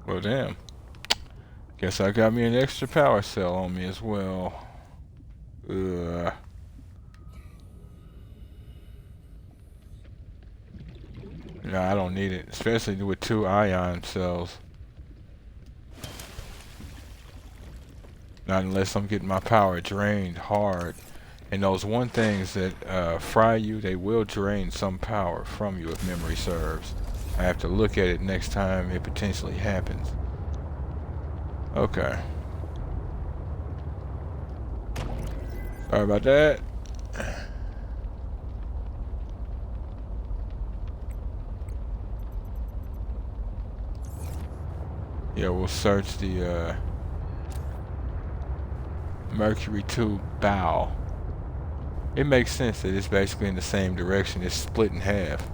Well, damn. Guess I got me an extra power cell on me as well. Ugh. No, I don't need it, especially with 2 ion cells. Not unless I'm getting my power drained hard. And those one things that fry you, they will drain some power from you if memory serves. I have to look at it next time it potentially happens. Okay. Sorry about that. Yeah, we'll search the Mercury 2 bow. It makes sense that it's basically in the same direction. It's split in half.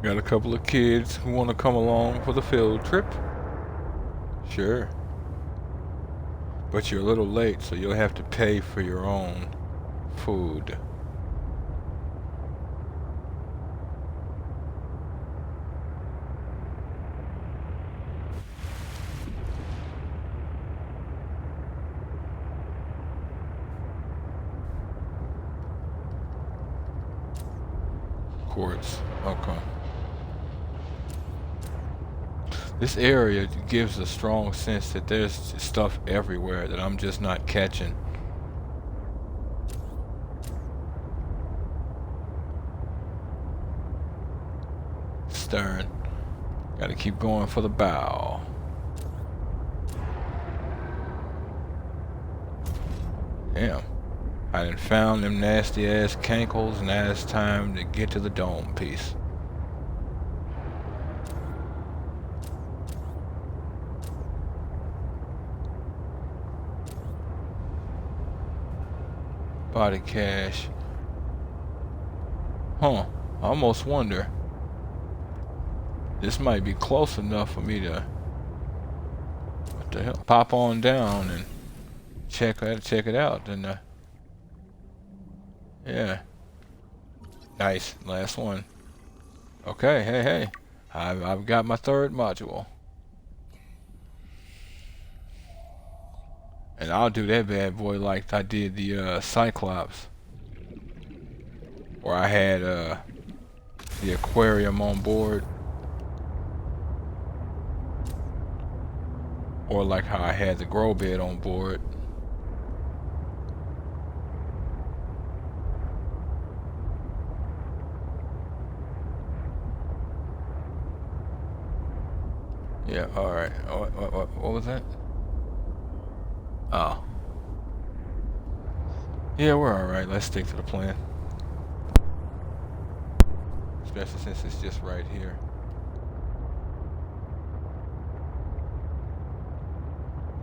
Got a couple of kids who want to come along for the field trip? Sure. But you're a little late, so you'll have to pay for your own food. Quartz. Okay. This area gives a strong sense that there's stuff everywhere that I'm just not catching. Stern. Gotta keep going for the bow. Damn. I done found them nasty ass cankles, now it's time to get to the dome piece. Body cache. Huh. I almost wonder. This might be close enough for me to, what the hell, pop on down and check it out. And yeah. Nice. Last one. Okay. Hey. I've got my third module. And I'll do that bad boy like I did the Cyclops. Where I had the aquarium on board. Or like how I had the grow bed on board. Yeah, alright. What was that? Oh. Yeah, we're alright. Let's stick to the plan. Especially since it's just right here.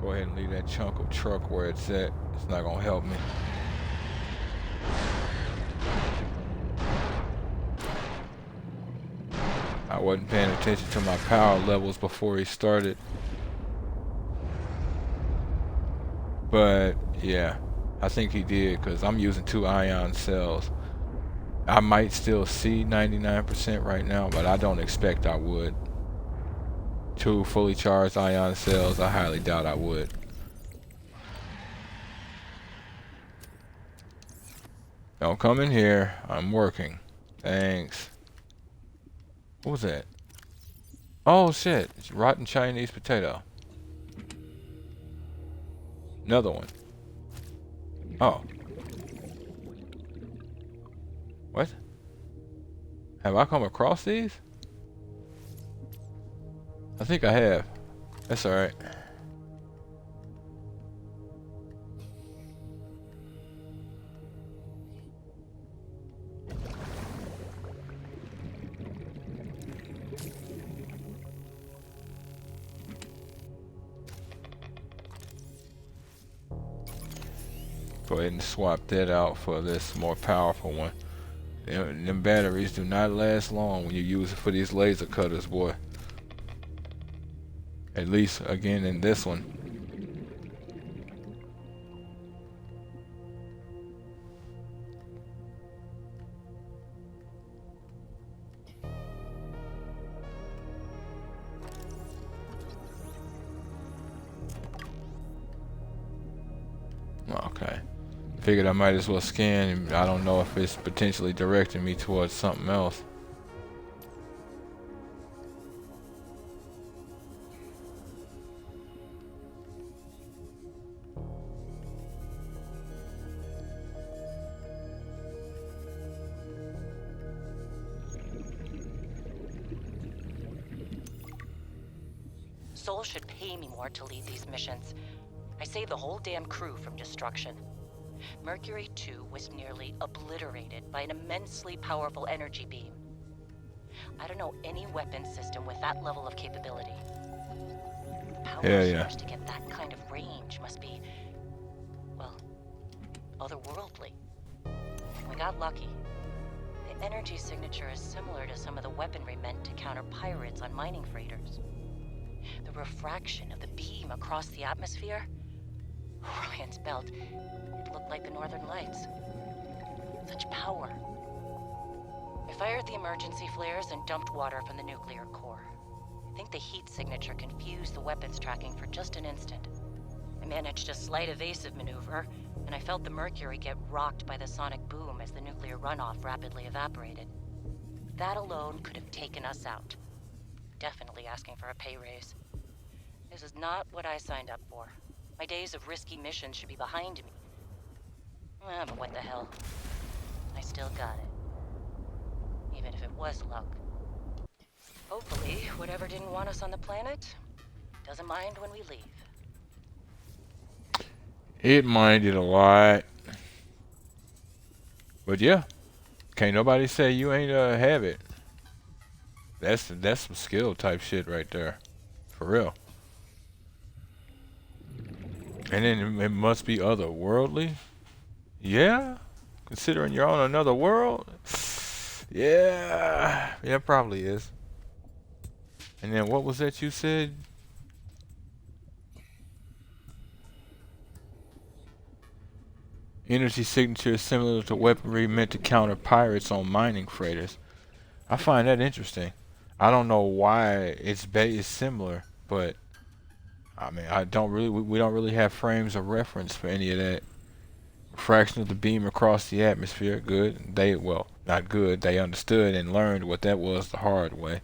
Go ahead and leave that chunk of truck where it's at. It's not gonna help me. I wasn't paying attention to my power levels before he started. But yeah, I think he did because I'm using 2 ion cells. I might still see 99% right now, but I don't expect I would. 2 fully charged ion cells, I highly doubt I would. Don't come in here, I'm working. Thanks. What was that? Oh shit, it's rotten Chinese potato. Another one. Oh. What? Have I come across these? I think I have. That's alright. Go ahead and swap that out for this more powerful one. Them batteries do not last long when you use it for these laser cutters, boy. At least, again, in this one. Okay. Figured I might as well scan, and I don't know if it's potentially directing me towards something else. Sol should pay me more to lead these missions. I saved the whole damn crew from destruction. Mercury 2 was nearly obliterated by an immensely powerful energy beam. I don't know any weapon system with that level of capability. The power source to get that kind of range must be, well, otherworldly. We got lucky. The energy signature is similar to some of the weaponry meant to counter pirates on mining freighters. The refraction of the beam across the atmosphere? Ryan's belt, it looked like the Northern Lights. Such power. I fired the emergency flares and dumped water from the nuclear core. I think the heat signature confused the weapons tracking for just an instant. I managed a slight evasive maneuver, and I felt the mercury get rocked by the sonic boom as the nuclear runoff rapidly evaporated. That alone could have taken us out. Definitely asking for a pay raise. This is not what I signed up for. My days of risky missions should be behind me. But what the hell? I still got it. Even if it was luck. Hopefully, whatever didn't want us on the planet doesn't mind when we leave. It minded a lot. But yeah, can't nobody say you ain't have it. That's some skill type shit right there. For real. And then it must be otherworldly. Yeah? Considering you're on another world? Yeah, yeah, probably is. And then what was that you said? Energy signature is similar to weaponry meant to counter pirates on mining freighters. I find that interesting. I don't know why it's similar, but I mean, I don't really we don't really have frames of reference for any of that. Fraction of the beam across the atmosphere. Good. They, well, not good. They understood and learned what that was the hard way.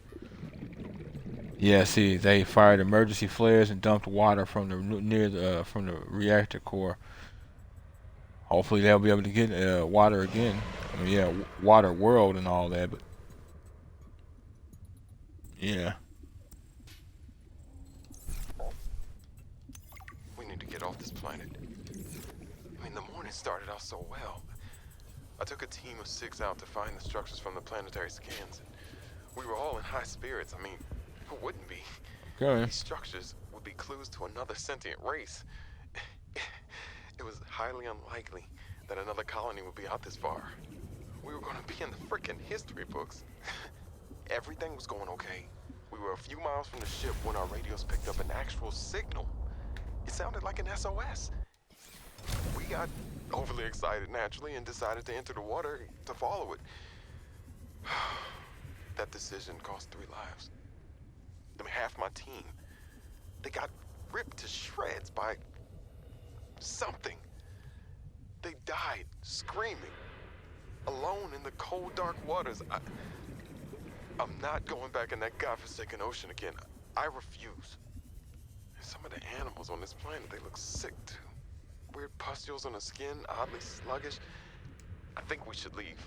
Yeah, see, they fired emergency flares and dumped water from the from the reactor core. Hopefully they'll be able to get water again. I mean, yeah, water world and all that, but yeah. We need to get off this planet. I mean, the morning started off so well. I took a team of 6 out to find the structures from the planetary scans, and we were all in high spirits. I mean, who wouldn't be? Okay. These structures would be clues to another sentient race. It was highly unlikely that another colony would be out this far. We were going to be in the frickin' history books. Everything was going okay. We were a few miles from the ship when our radios picked up an actual signal. It sounded like an SOS. We got overly excited naturally and decided to enter the water to follow it. That decision cost 3 lives. I mean, half my team. They got ripped to shreds by something. They died screaming, alone in the cold, dark waters. I'm not going back in that godforsaken ocean again. I refuse. Some of the animals on this planet, they look sick too. Weird pustules on the skin, oddly sluggish. I think we should leave.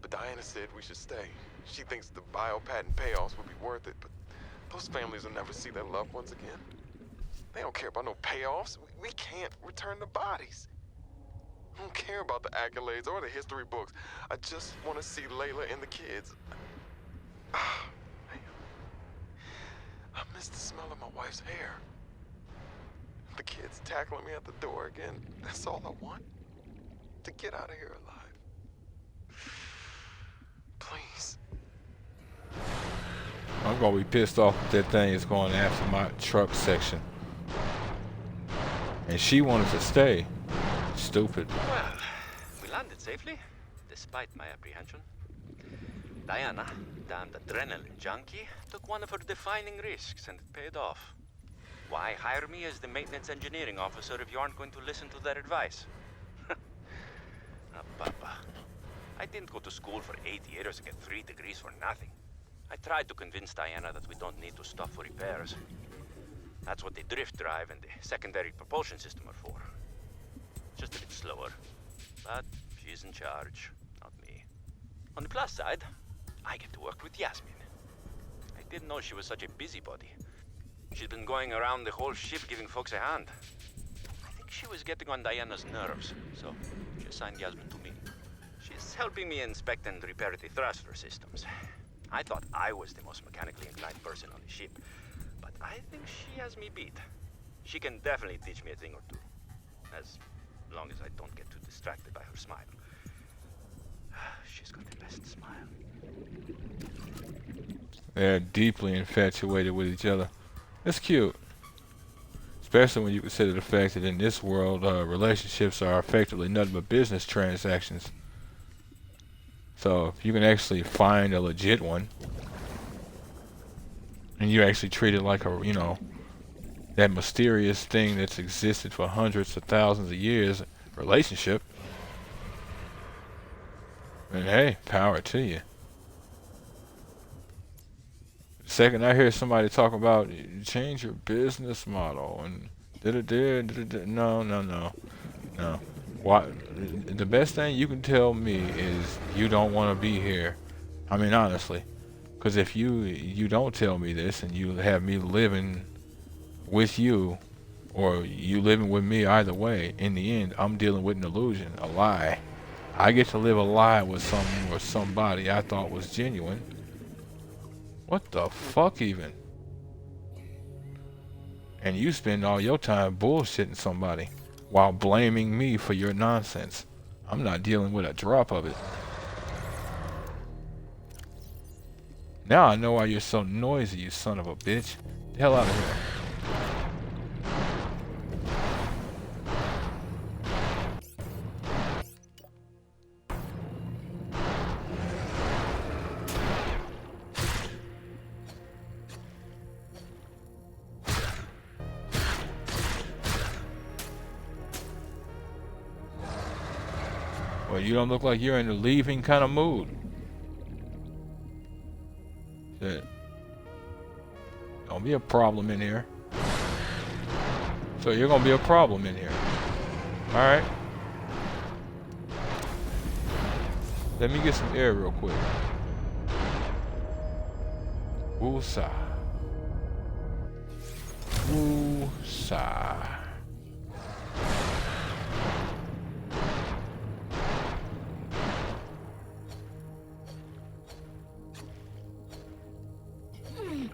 But Diana said we should stay. She thinks the biopatent payoffs would be worth it, but those families will never see their loved ones again. They don't care about no payoffs. We can't return the bodies. I don't care about the accolades or the history books. I just want to see Layla and the kids. Man. I miss the smell of my wife's hair. The kids tackling me at the door again. That's all I want. To get out of here alive. Please. I'm gonna be pissed off if that thing is going after my truck section. And she wanted to stay. Stupid. Well, we landed safely, despite my apprehension. Diana, damned adrenaline junkie, took one of her defining risks and it paid off. Why hire me as the maintenance engineering officer if you aren't going to listen to their advice? Papa. I didn't go to school for 8 years and get 3 degrees for nothing. I tried to convince Diana that we don't need to stop for repairs. That's what the drift drive and the secondary propulsion system are for. Just a bit slower, but she's in charge, not me. On the plus side, I get to work with Yasmin. I didn't know she was such a busybody. She's been going around the whole ship giving folks a hand. I think she was getting on Diana's nerves, so she assigned Yasmin to me. She's helping me inspect and repair the thruster systems. I thought I was the most mechanically inclined person on the ship, but I think she has me beat. She can definitely teach me a thing or two, as long as I don't get too distracted by her smile. She's got the best smile. They're deeply infatuated with each other. It's cute. Especially when you consider the fact that in this world, relationships are effectively nothing but business transactions. So if you can actually find a legit one, and you actually treat it like a, you know, that mysterious thing that's existed for hundreds of thousands of years, relationship, and hey, power to you. The second I hear somebody talk about change your business model and no. Why? The best thing you can tell me is you don't want to be here. I mean, honestly, because if you don't tell me this and you have me living with you, or you living with me, either way, in the end, I'm dealing with an illusion, a lie. I get to live a lie with someone or somebody I thought was genuine. What the fuck even? And you spend all your time bullshitting somebody while blaming me for your nonsense. I'm not dealing with a drop of it. Now I know why you're so noisy, you son of a bitch. The hell out of here. Well, you don't look like you're in the leaving kind of mood. Shit. Don't be a problem in here. So you're gonna be a problem in here. Alright. Let me get some air real quick. Woosah. Woosah.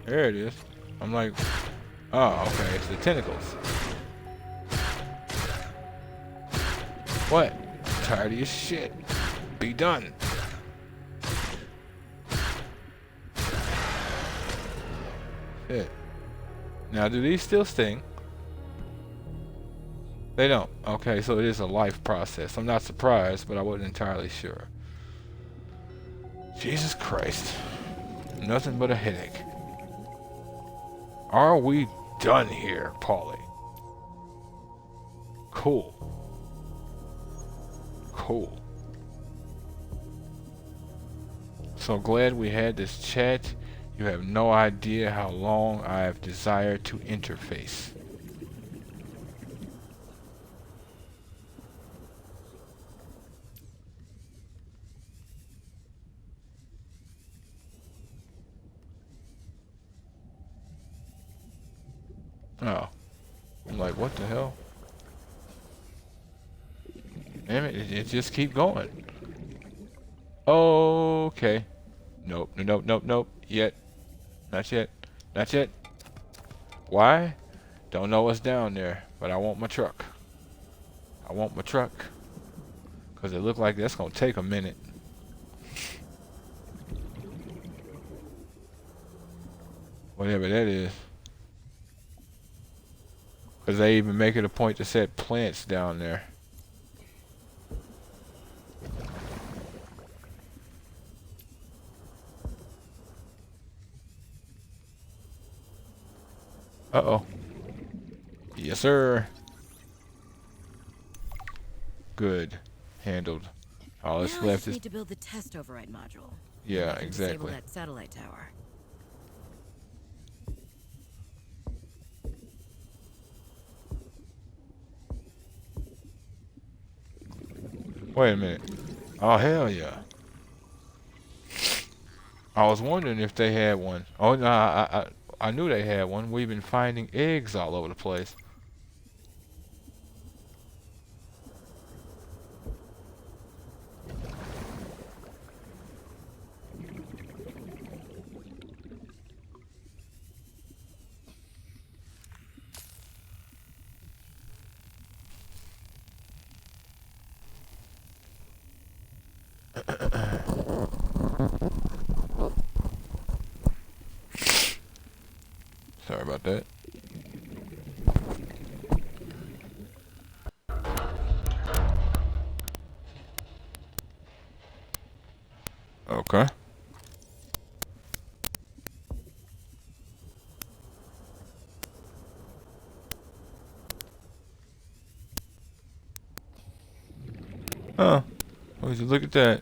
There it is. I'm like, oh, okay, it's the tentacles. What? I'm tired of your shit. Be done. Shit. Now, do these still sting? They don't. Okay, so it is a life process. I'm not surprised, but I wasn't entirely sure. Jesus Christ. Nothing but a headache. Are we done here, Paulie? Cool. Cool. So glad we had this chat. You have no idea how long I have desired to interface. Oh. I'm like, what the hell? Damn it, it just keep going. Okay. Nope, nope, nope, nope. Yet. Not yet. Not yet. Why? Don't know what's down there, but I want my truck. I want my truck. Because it looked like that's going to take a minute. Whatever that is. Because they even make it a point to set plants down there. Uh-oh. Yes, sir. Good. Handled. All that's now left I just is... need to build the test override module. Yeah, And exactly. disable that satellite tower. Wait a minute. Oh, hell yeah. I was wondering if they had one. Oh, no, I knew they had one. We've been finding eggs all over the place. Sorry about that. Okay. Huh. Would you look at that?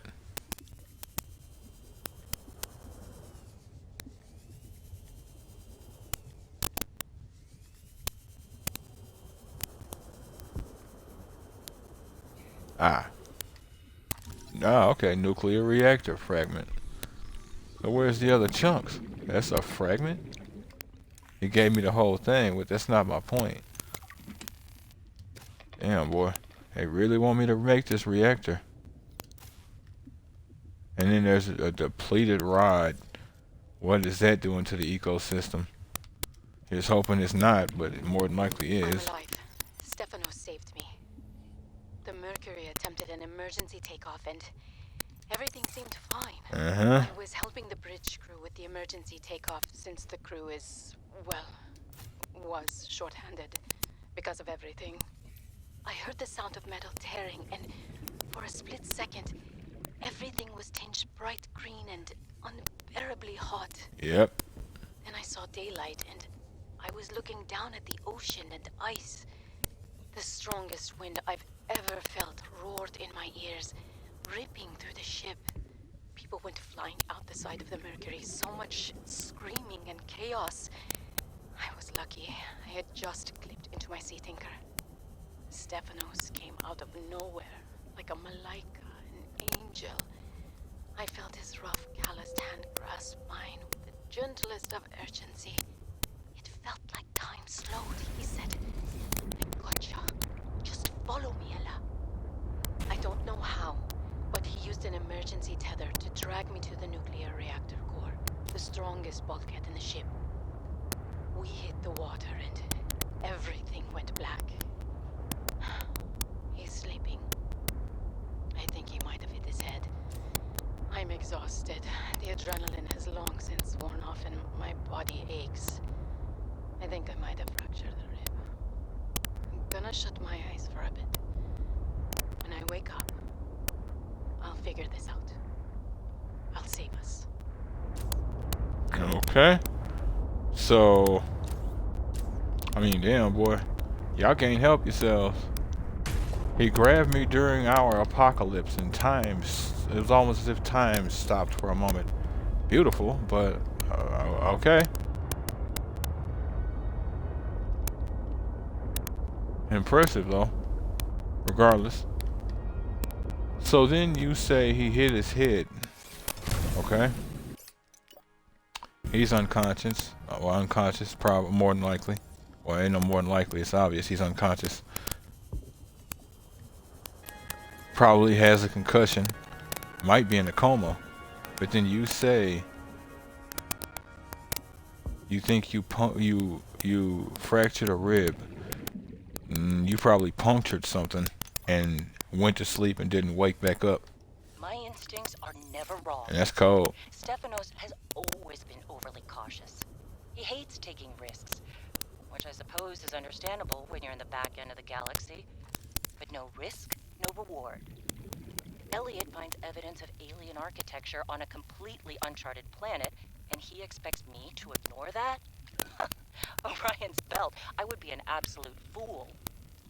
Ah. Ah, okay. Nuclear reactor fragment. So where's the other chunks? That's a fragment? He gave me the whole thing, but that's not my point. Damn, boy. They really want me to make this reactor. And then there's a depleted rod. What is that doing to the ecosystem? Here's hoping it's not, but it more than likely is. I'm alive. Stefanos saved me. The Mercury attempted an emergency takeoff and everything seemed fine. Uh-huh. I was helping the bridge crew with the emergency takeoff since the crew is, well, was shorthanded because of everything. I heard the sound of metal tearing, and for a split second, everything was tinged bright green and unbearably hot. Yep. Then I saw daylight, and I was looking down at the ocean and ice. The strongest wind I've ever felt roared in my ears, ripping through the ship. People went flying out the side of the Mercury, so much screaming and chaos. I was lucky. I had just clipped into my sea tinker. Stephanos came out of nowhere, like a malaika, an angel. I felt his rough, calloused hand grasp mine with the gentlest of urgency. It felt like time slowed. He said, "I gotcha. Just follow me, Ella." I don't know how, but he used an emergency tether to drag me to the nuclear reactor core, the strongest bulkhead in the ship. We hit the water and everything went black. He's sleeping. I think he might have hit his head. I'm exhausted. The adrenaline has long since worn off and my body aches. I think I might have fractured the rib. I'm gonna shut my eyes for a bit. When I wake up, I'll figure this out. I'll save us. Okay. So, I mean, damn, boy. Y'all can't help yourselves. He grabbed me during our apocalypse, and it was almost as if time stopped for a moment. Beautiful, but okay. Impressive, though. Regardless. So then you say he hit his head. Okay. He's unconscious. Well, unconscious, probably more than likely. Well, ain't no more than likely. It's obvious he's unconscious. Probably has a concussion. Might be in a coma. But then you say you think you fractured a rib. You probably punctured something and went to sleep and didn't wake back up. My instincts are never wrong. And that's cold. Stephanos has always been overly cautious. He hates taking risks, which I suppose is understandable when you're in the back end of the galaxy. But no risk, no reward. Elliot finds evidence of alien architecture on a completely uncharted planet, and he expects me to ignore that? Orion's belt, I would be an absolute fool.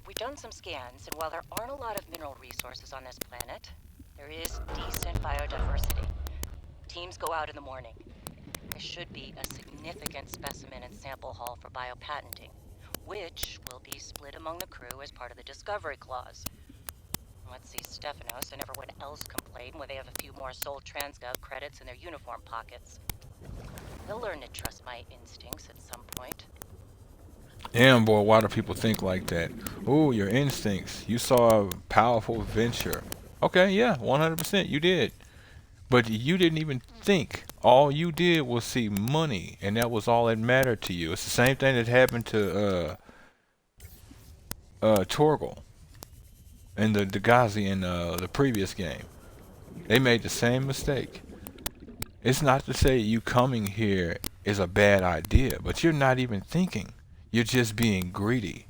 We've done some scans, and while there aren't a lot of mineral resources on this planet, there is decent biodiversity. Teams go out in the morning. There should be a significant specimen and sample haul for biopatenting, which will be split among the crew as part of the discovery clause. Let's see Stephanos and everyone else complain when they have a few more Sol Transgov credits in their uniform pockets. They'll learn to trust my instincts at some point. Damn, boy, why do people think like that? Ooh, your instincts. You saw a powerful venture. Okay, yeah, 100% you did. But you didn't even think. All you did was see money, and that was all that mattered to you. It's the same thing that happened to Torgal and the Dagazi in the previous game. They made the same mistake. It's not to say you coming here is a bad idea, but you're not even thinking. You're just being greedy.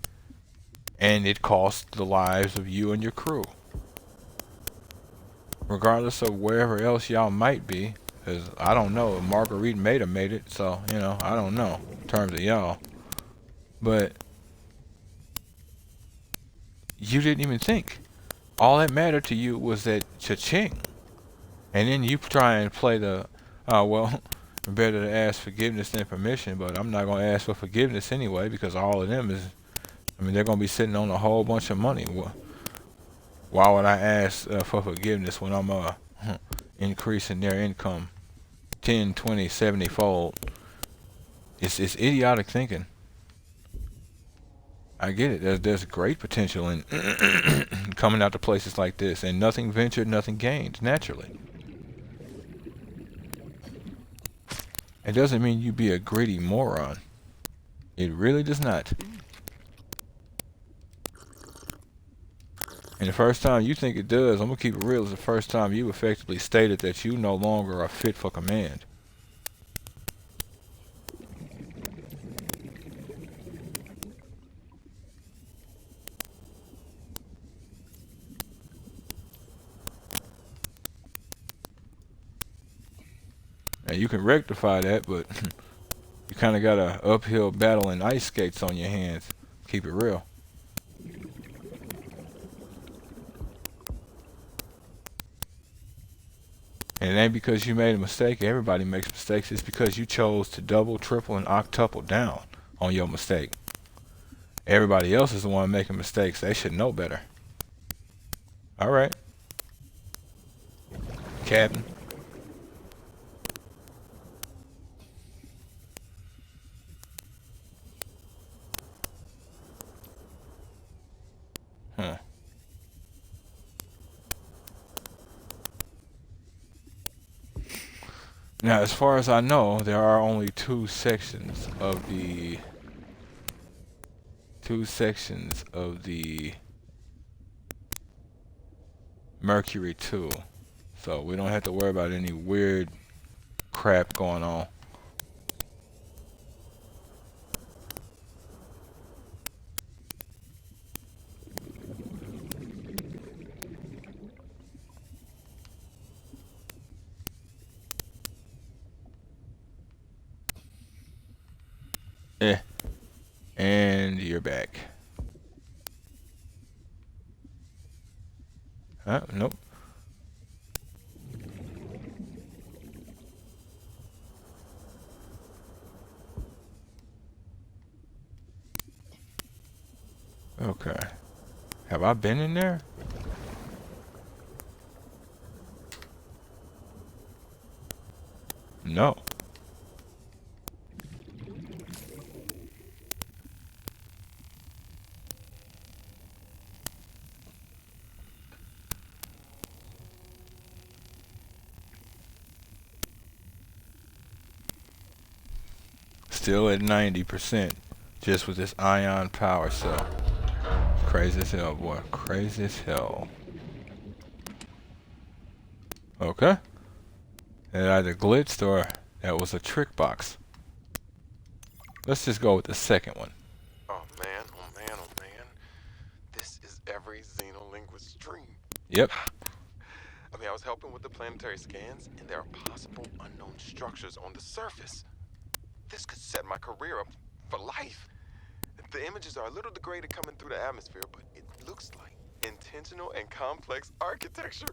And it costs the lives of you and your crew. Regardless of wherever else y'all might be, because I don't know, Marguerite may have made it, so, you know, I don't know in terms of y'all. But you didn't even think. All that mattered to you was that cha-ching. And then you try and play the, well, better to ask forgiveness than permission, but I'm not going to ask for forgiveness anyway, because all of them is, I mean, they're going to be sitting on a whole bunch of money. Why would I ask for forgiveness when I'm increasing their income 10, 20, 70-fold? It's idiotic thinking. I get it. There's great potential in coming out to places like this, and nothing ventured, nothing gained, naturally. It doesn't mean you be a greedy moron. It really does not. And the first time you think it does, I'm going to keep it real, is the first time you effectively stated that you no longer are fit for command. And you can rectify that, but you kind of got a uphill battle in ice skates on your hands. Keep it real. And it ain't because you made a mistake. Everybody makes mistakes. It's because you chose to double, triple, and octuple down on your mistake. Everybody else is the one making mistakes. They should know better. Alright. Captain. Huh. Now, as far as I know, there are only two sections of the Mercury 2. So we don't have to worry about any weird crap going on. And you're back. Nope. Okay. Have I been in there? No. Still at 90%, just with this ion power cell. Crazy as hell, boy. Crazy as hell. Okay. It either glitched or that was a trick box. Let's just go with the second one. Oh man, oh man, oh man. This is every xenolinguist's dream. Yep. I mean, I was helping with the planetary scans, and there are possible unknown structures on the surface. This could set my career up for life. The images are a little degraded coming through the atmosphere, but it looks like intentional and complex architecture,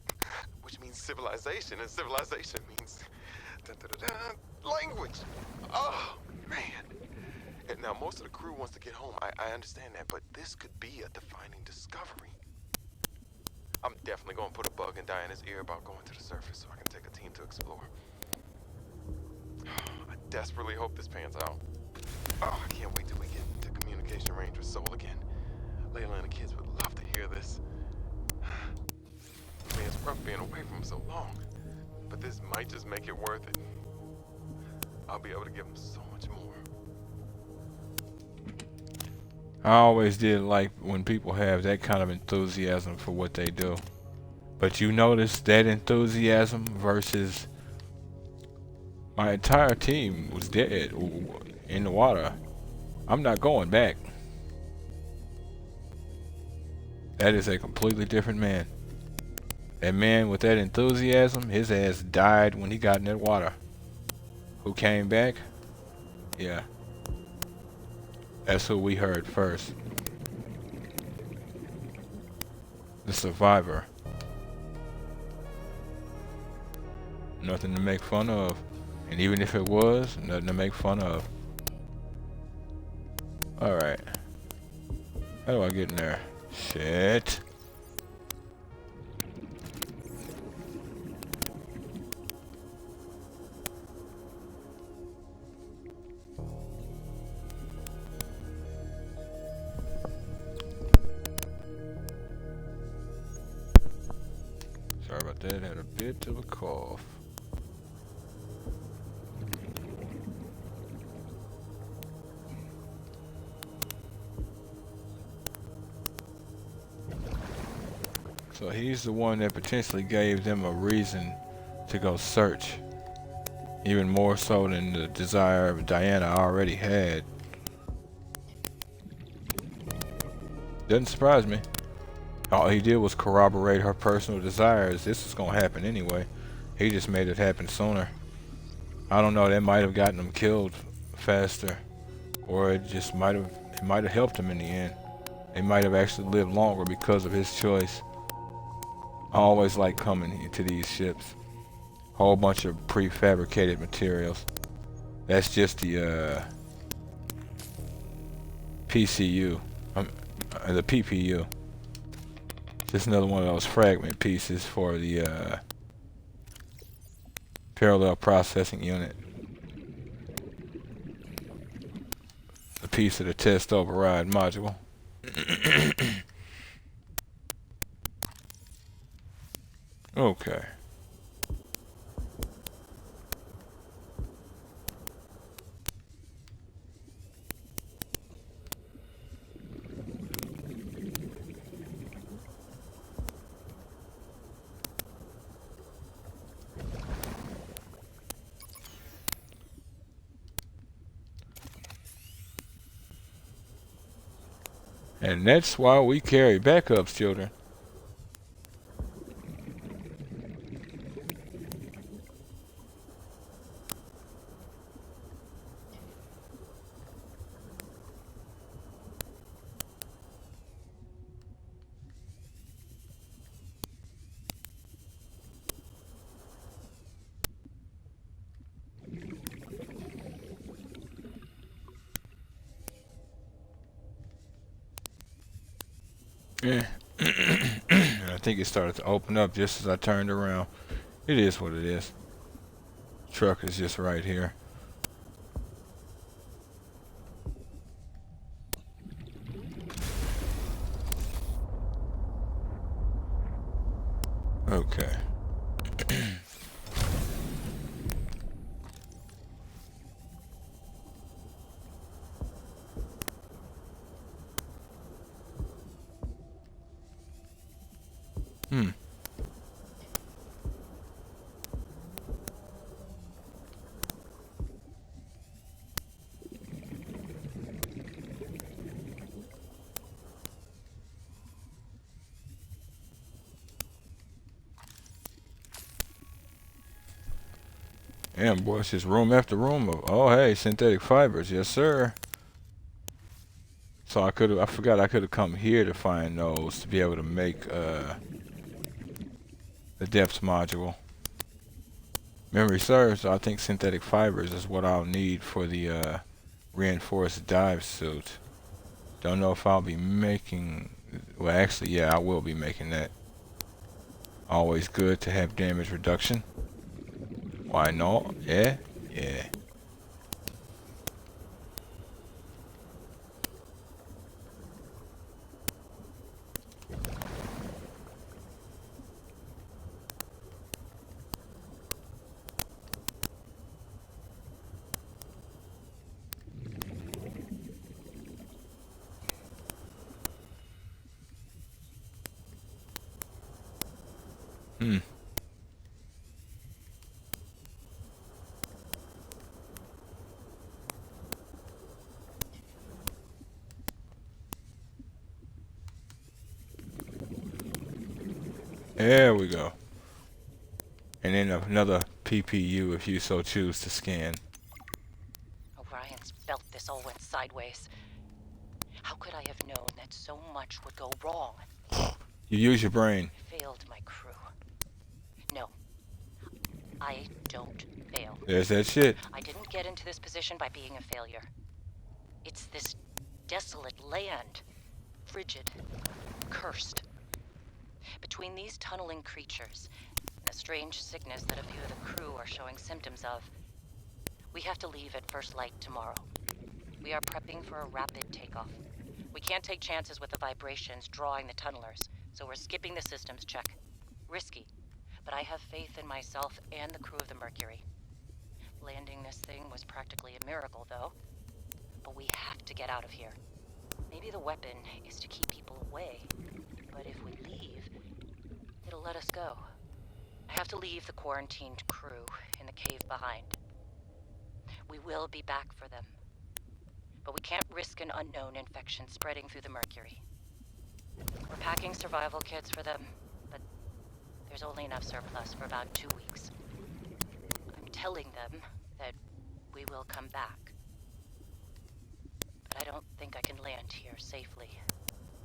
which means civilization, and civilization means language. Oh, man. And now, most of the crew wants to get home. I understand that, but this could be a defining discovery. I'm definitely going to put a bug in Diana's ear about going to the surface so I can take a team to explore. I desperately hope this pans out. Oh, I can't wait till we get to communication range with Soul again. Layla and the kids would love to hear this. I mean, it's rough being away from them so long, but this might just make it worth it. I'll be able to give them so much more. I always did like when people have that kind of enthusiasm for what they do. But you notice that enthusiasm versus my entire team was dead in the water. I'm not going back. That is a completely different man. That man with that enthusiasm, his ass died when he got in that water. Who came back? Yeah. That's who we heard first. The survivor. Nothing to make fun of. And even if it was, nothing to make fun of. Alright. How do I get in there? Shit. Sorry about that, had a bit of a cough. So he's the one that potentially gave them a reason to go search. Even more so than the desire Diana already had. Doesn't surprise me. All he did was corroborate her personal desires. This is gonna happen anyway. He just made it happen sooner. I don't know, that might have gotten him killed faster. Or it might have helped him in the end. They might have actually lived longer because of his choice. I always like coming into these ships. Whole bunch of prefabricated materials. That's just the PCU. The PPU. Just another one of those fragment pieces for the parallel processing unit. A piece of the test override module. Okay. And that's why we carry backups, children. Yeah. And I think it started to open up just as I turned around. It is what it is. Truck is just right here. Okay. Hmm. Damn, boy, it's just room after room of, oh, hey, synthetic fibers. Yes, sir. So I forgot I could have come here to find those to be able to make the depths module. Memory serves, I think synthetic fibers is what I'll need for the reinforced dive suit. Don't know if I'll be making, well, actually, yeah, I will be making that. Always good to have damage reduction. Why not? Yeah? Yeah. Hmm. There we go. And then another PPU if you so choose to scan. Orion's belt, this all went sideways. How could I have known that so much would go wrong? You use your brain. I failed my crew. No, I don't fail. There's that shit. I didn't get into this position by being a failure. It's this desolate land. Frigid. Cursed. Between these tunneling creatures and a strange sickness that a few of the crew are showing symptoms of, we have to leave at first light tomorrow. We are prepping for a rapid takeoff. We can't take chances with the vibrations drawing the tunnelers, so we're skipping the systems check. Risky, but I have faith in myself and the crew of the Mercury. Landing this thing was practically a miracle, though. But we have to get out of here. Maybe the weapon is to keep people away, but if we leave, it'll let us go. I have to leave the quarantined crew in the cave behind. We will be back for them, but we can't risk an unknown infection spreading through the Mercury. We're packing survival kits for them, but there's only enough surplus for about 2 weeks. I'm telling them that we will come back. But I don't think I can land here safely.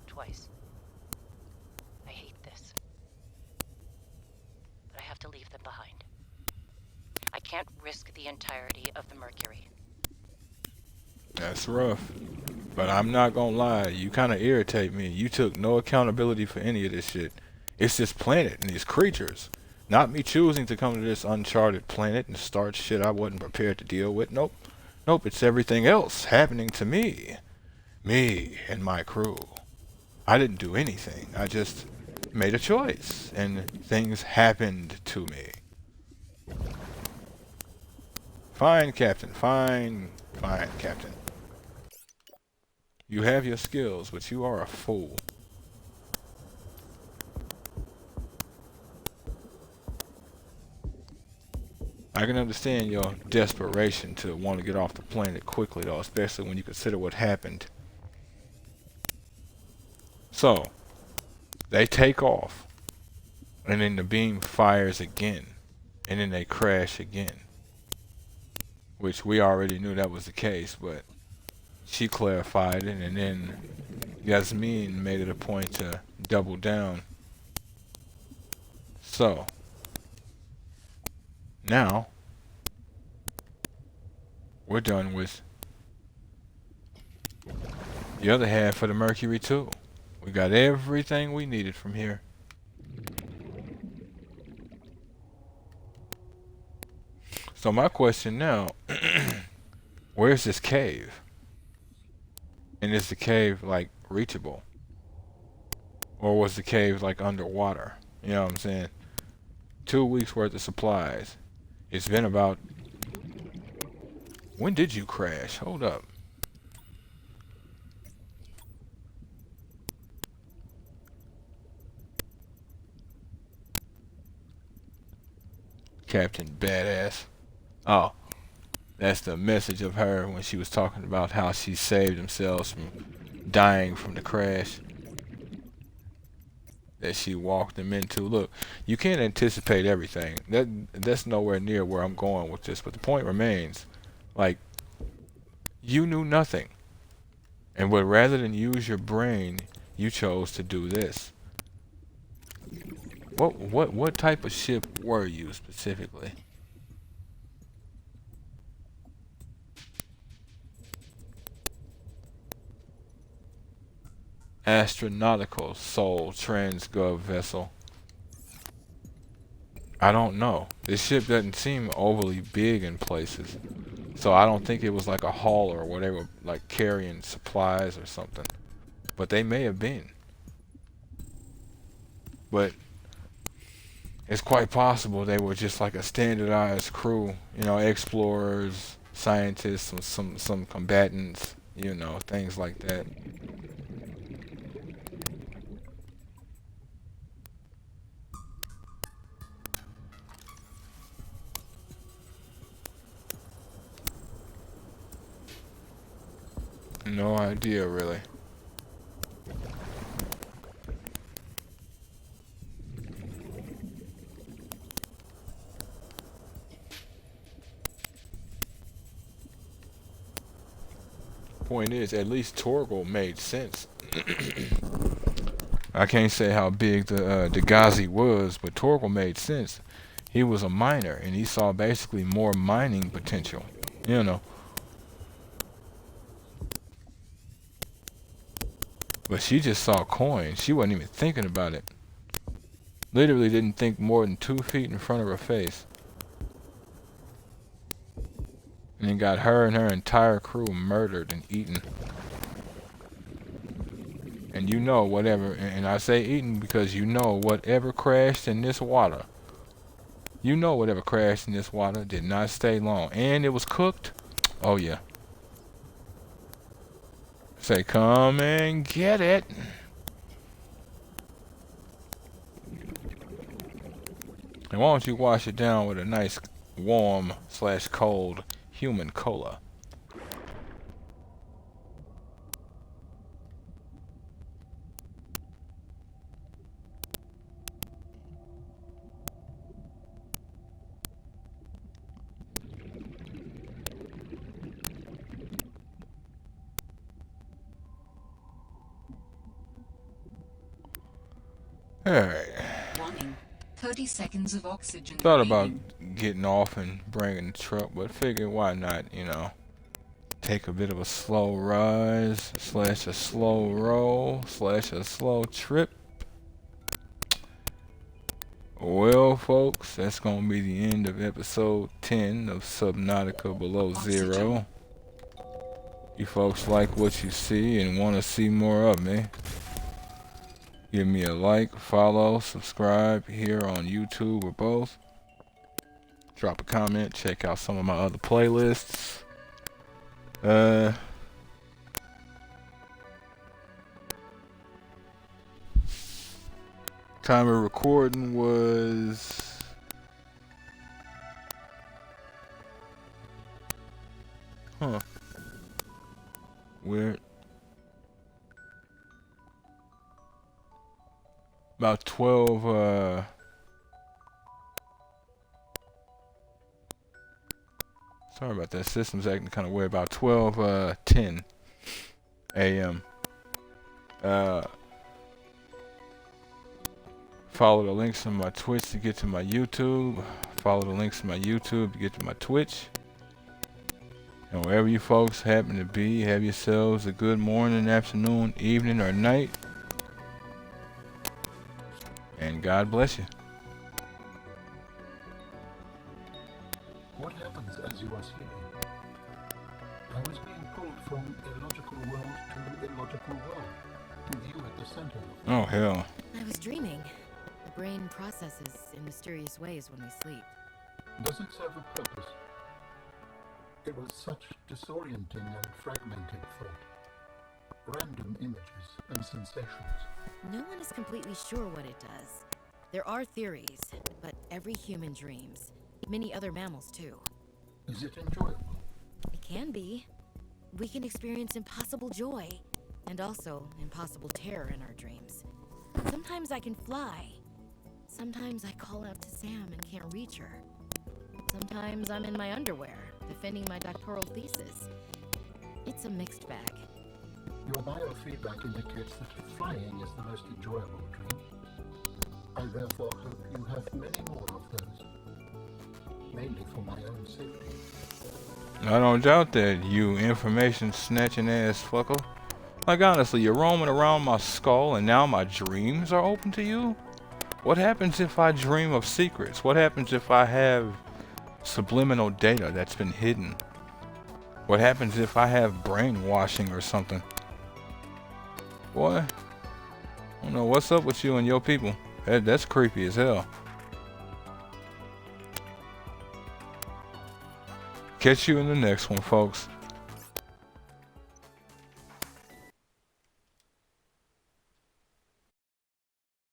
Twice. I hate this. But I have to leave them behind. I can't risk the entirety of the Mercury. That's rough. But I'm not gonna lie, you kind of irritate me. You took no accountability for any of this shit. It's this planet and these creatures. Not me choosing to come to this uncharted planet and start shit I wasn't prepared to deal with. Nope. Nope, it's everything else happening to me. Me and my crew. I didn't do anything. I just made a choice. And things happened to me. Fine, Captain. Fine. Fine, Captain. You have your skills, but you are a fool. I can understand your desperation to want to get off the planet quickly, though, especially when you consider what happened. So, they take off, and then the beam fires again, and then they crash again. Which we already knew that was the case, but she clarified it, and then Yasmin made it a point to double down. So, now, we're done with the other half of the Mercury too. We got everything we needed from here. So my question now, where's this cave? And is the cave like reachable? Or was the cave like underwater? You know what I'm saying? 2 weeks worth of supplies. It's been about... When did you crash? Hold up. Captain Badass. Oh, that's the message of her when she was talking about how she saved themselves from dying from the crash that she walked them into. Look, you can't anticipate everything. That's nowhere near where I'm going with this, but the point remains, like, you knew nothing. And but rather than use your brain, you chose to do this. What type of ship were you specifically? Astronautical Soul Transgov vessel. I don't know. This ship doesn't seem overly big in places. So I don't think it was like a hauler where they were like carrying supplies or something. But they may have been. But it's quite possible they were just like a standardized crew, you know, explorers, scientists, some combatants, you know, things like that. No idea, really. Point is, at least Torgal made sense. I can't say how big the Dagazi was, but Torgal made sense. He was a miner, and he saw basically more mining potential, you know. But she just saw coins. She wasn't even thinking about it. Literally didn't think more than 2 feet in front of her face. And then got her and her entire crew murdered and eaten. And you know whatever, and I say eaten because you know whatever crashed in this water. You know whatever crashed in this water did not stay long. And it was cooked. Oh yeah. Say come and get it. And why don't you wash it down with a nice warm / cold human cola. Alright. Warning. 30 seconds of oxygen. Thought about remaining. getting off and bringing the truck, but figured why not, you know, take a bit of a slow rise, slash a slow roll, slash a slow trip. Well, folks, that's going to be the end of episode 10 of Subnautica Below Zero. You folks like what you see and want to see more of me, give me a like, follow, subscribe here on YouTube or both. Drop a comment, check out some of my other playlists. Time of recording was weird. About 12 sorry about that, system's acting kind of weird. About 12:10 a.m. Follow the links on my Twitch to get to my YouTube. Follow the links on my YouTube to get to my Twitch. And wherever you folks happen to be, have yourselves a good morning, afternoon, evening, or night. And God bless you. What happens as you are sleeping? I was being pulled from illogical world to illogical world, with you at the center of it. Oh, hell. I was dreaming. The brain processes in mysterious ways when we sleep. Does it serve a purpose? It was such disorienting and fragmented thought. Random images and sensations. No one is completely sure what it does. There are theories, but every human dreams. Many other mammals too. Is it enjoyable? It can be. We can experience impossible joy, and also impossible terror in our dreams. Sometimes I can fly. Sometimes I call out to Sam and can't reach her. Sometimes I'm in my underwear, defending my doctoral thesis. It's a mixed bag. Your biofeedback indicates that flying is the most enjoyable dream. I therefore hope you have many more of those. Mainly for my own safety. I don't doubt that, you information snatching ass fucker. Like honestly, you're roaming around my skull and now my dreams are open to you? What happens if I dream of secrets? What happens if I have subliminal data that's been hidden? What happens if I have brainwashing or something? Boy, I don't know what's up with you and your people. That's creepy as hell. Catch you in the next one, folks.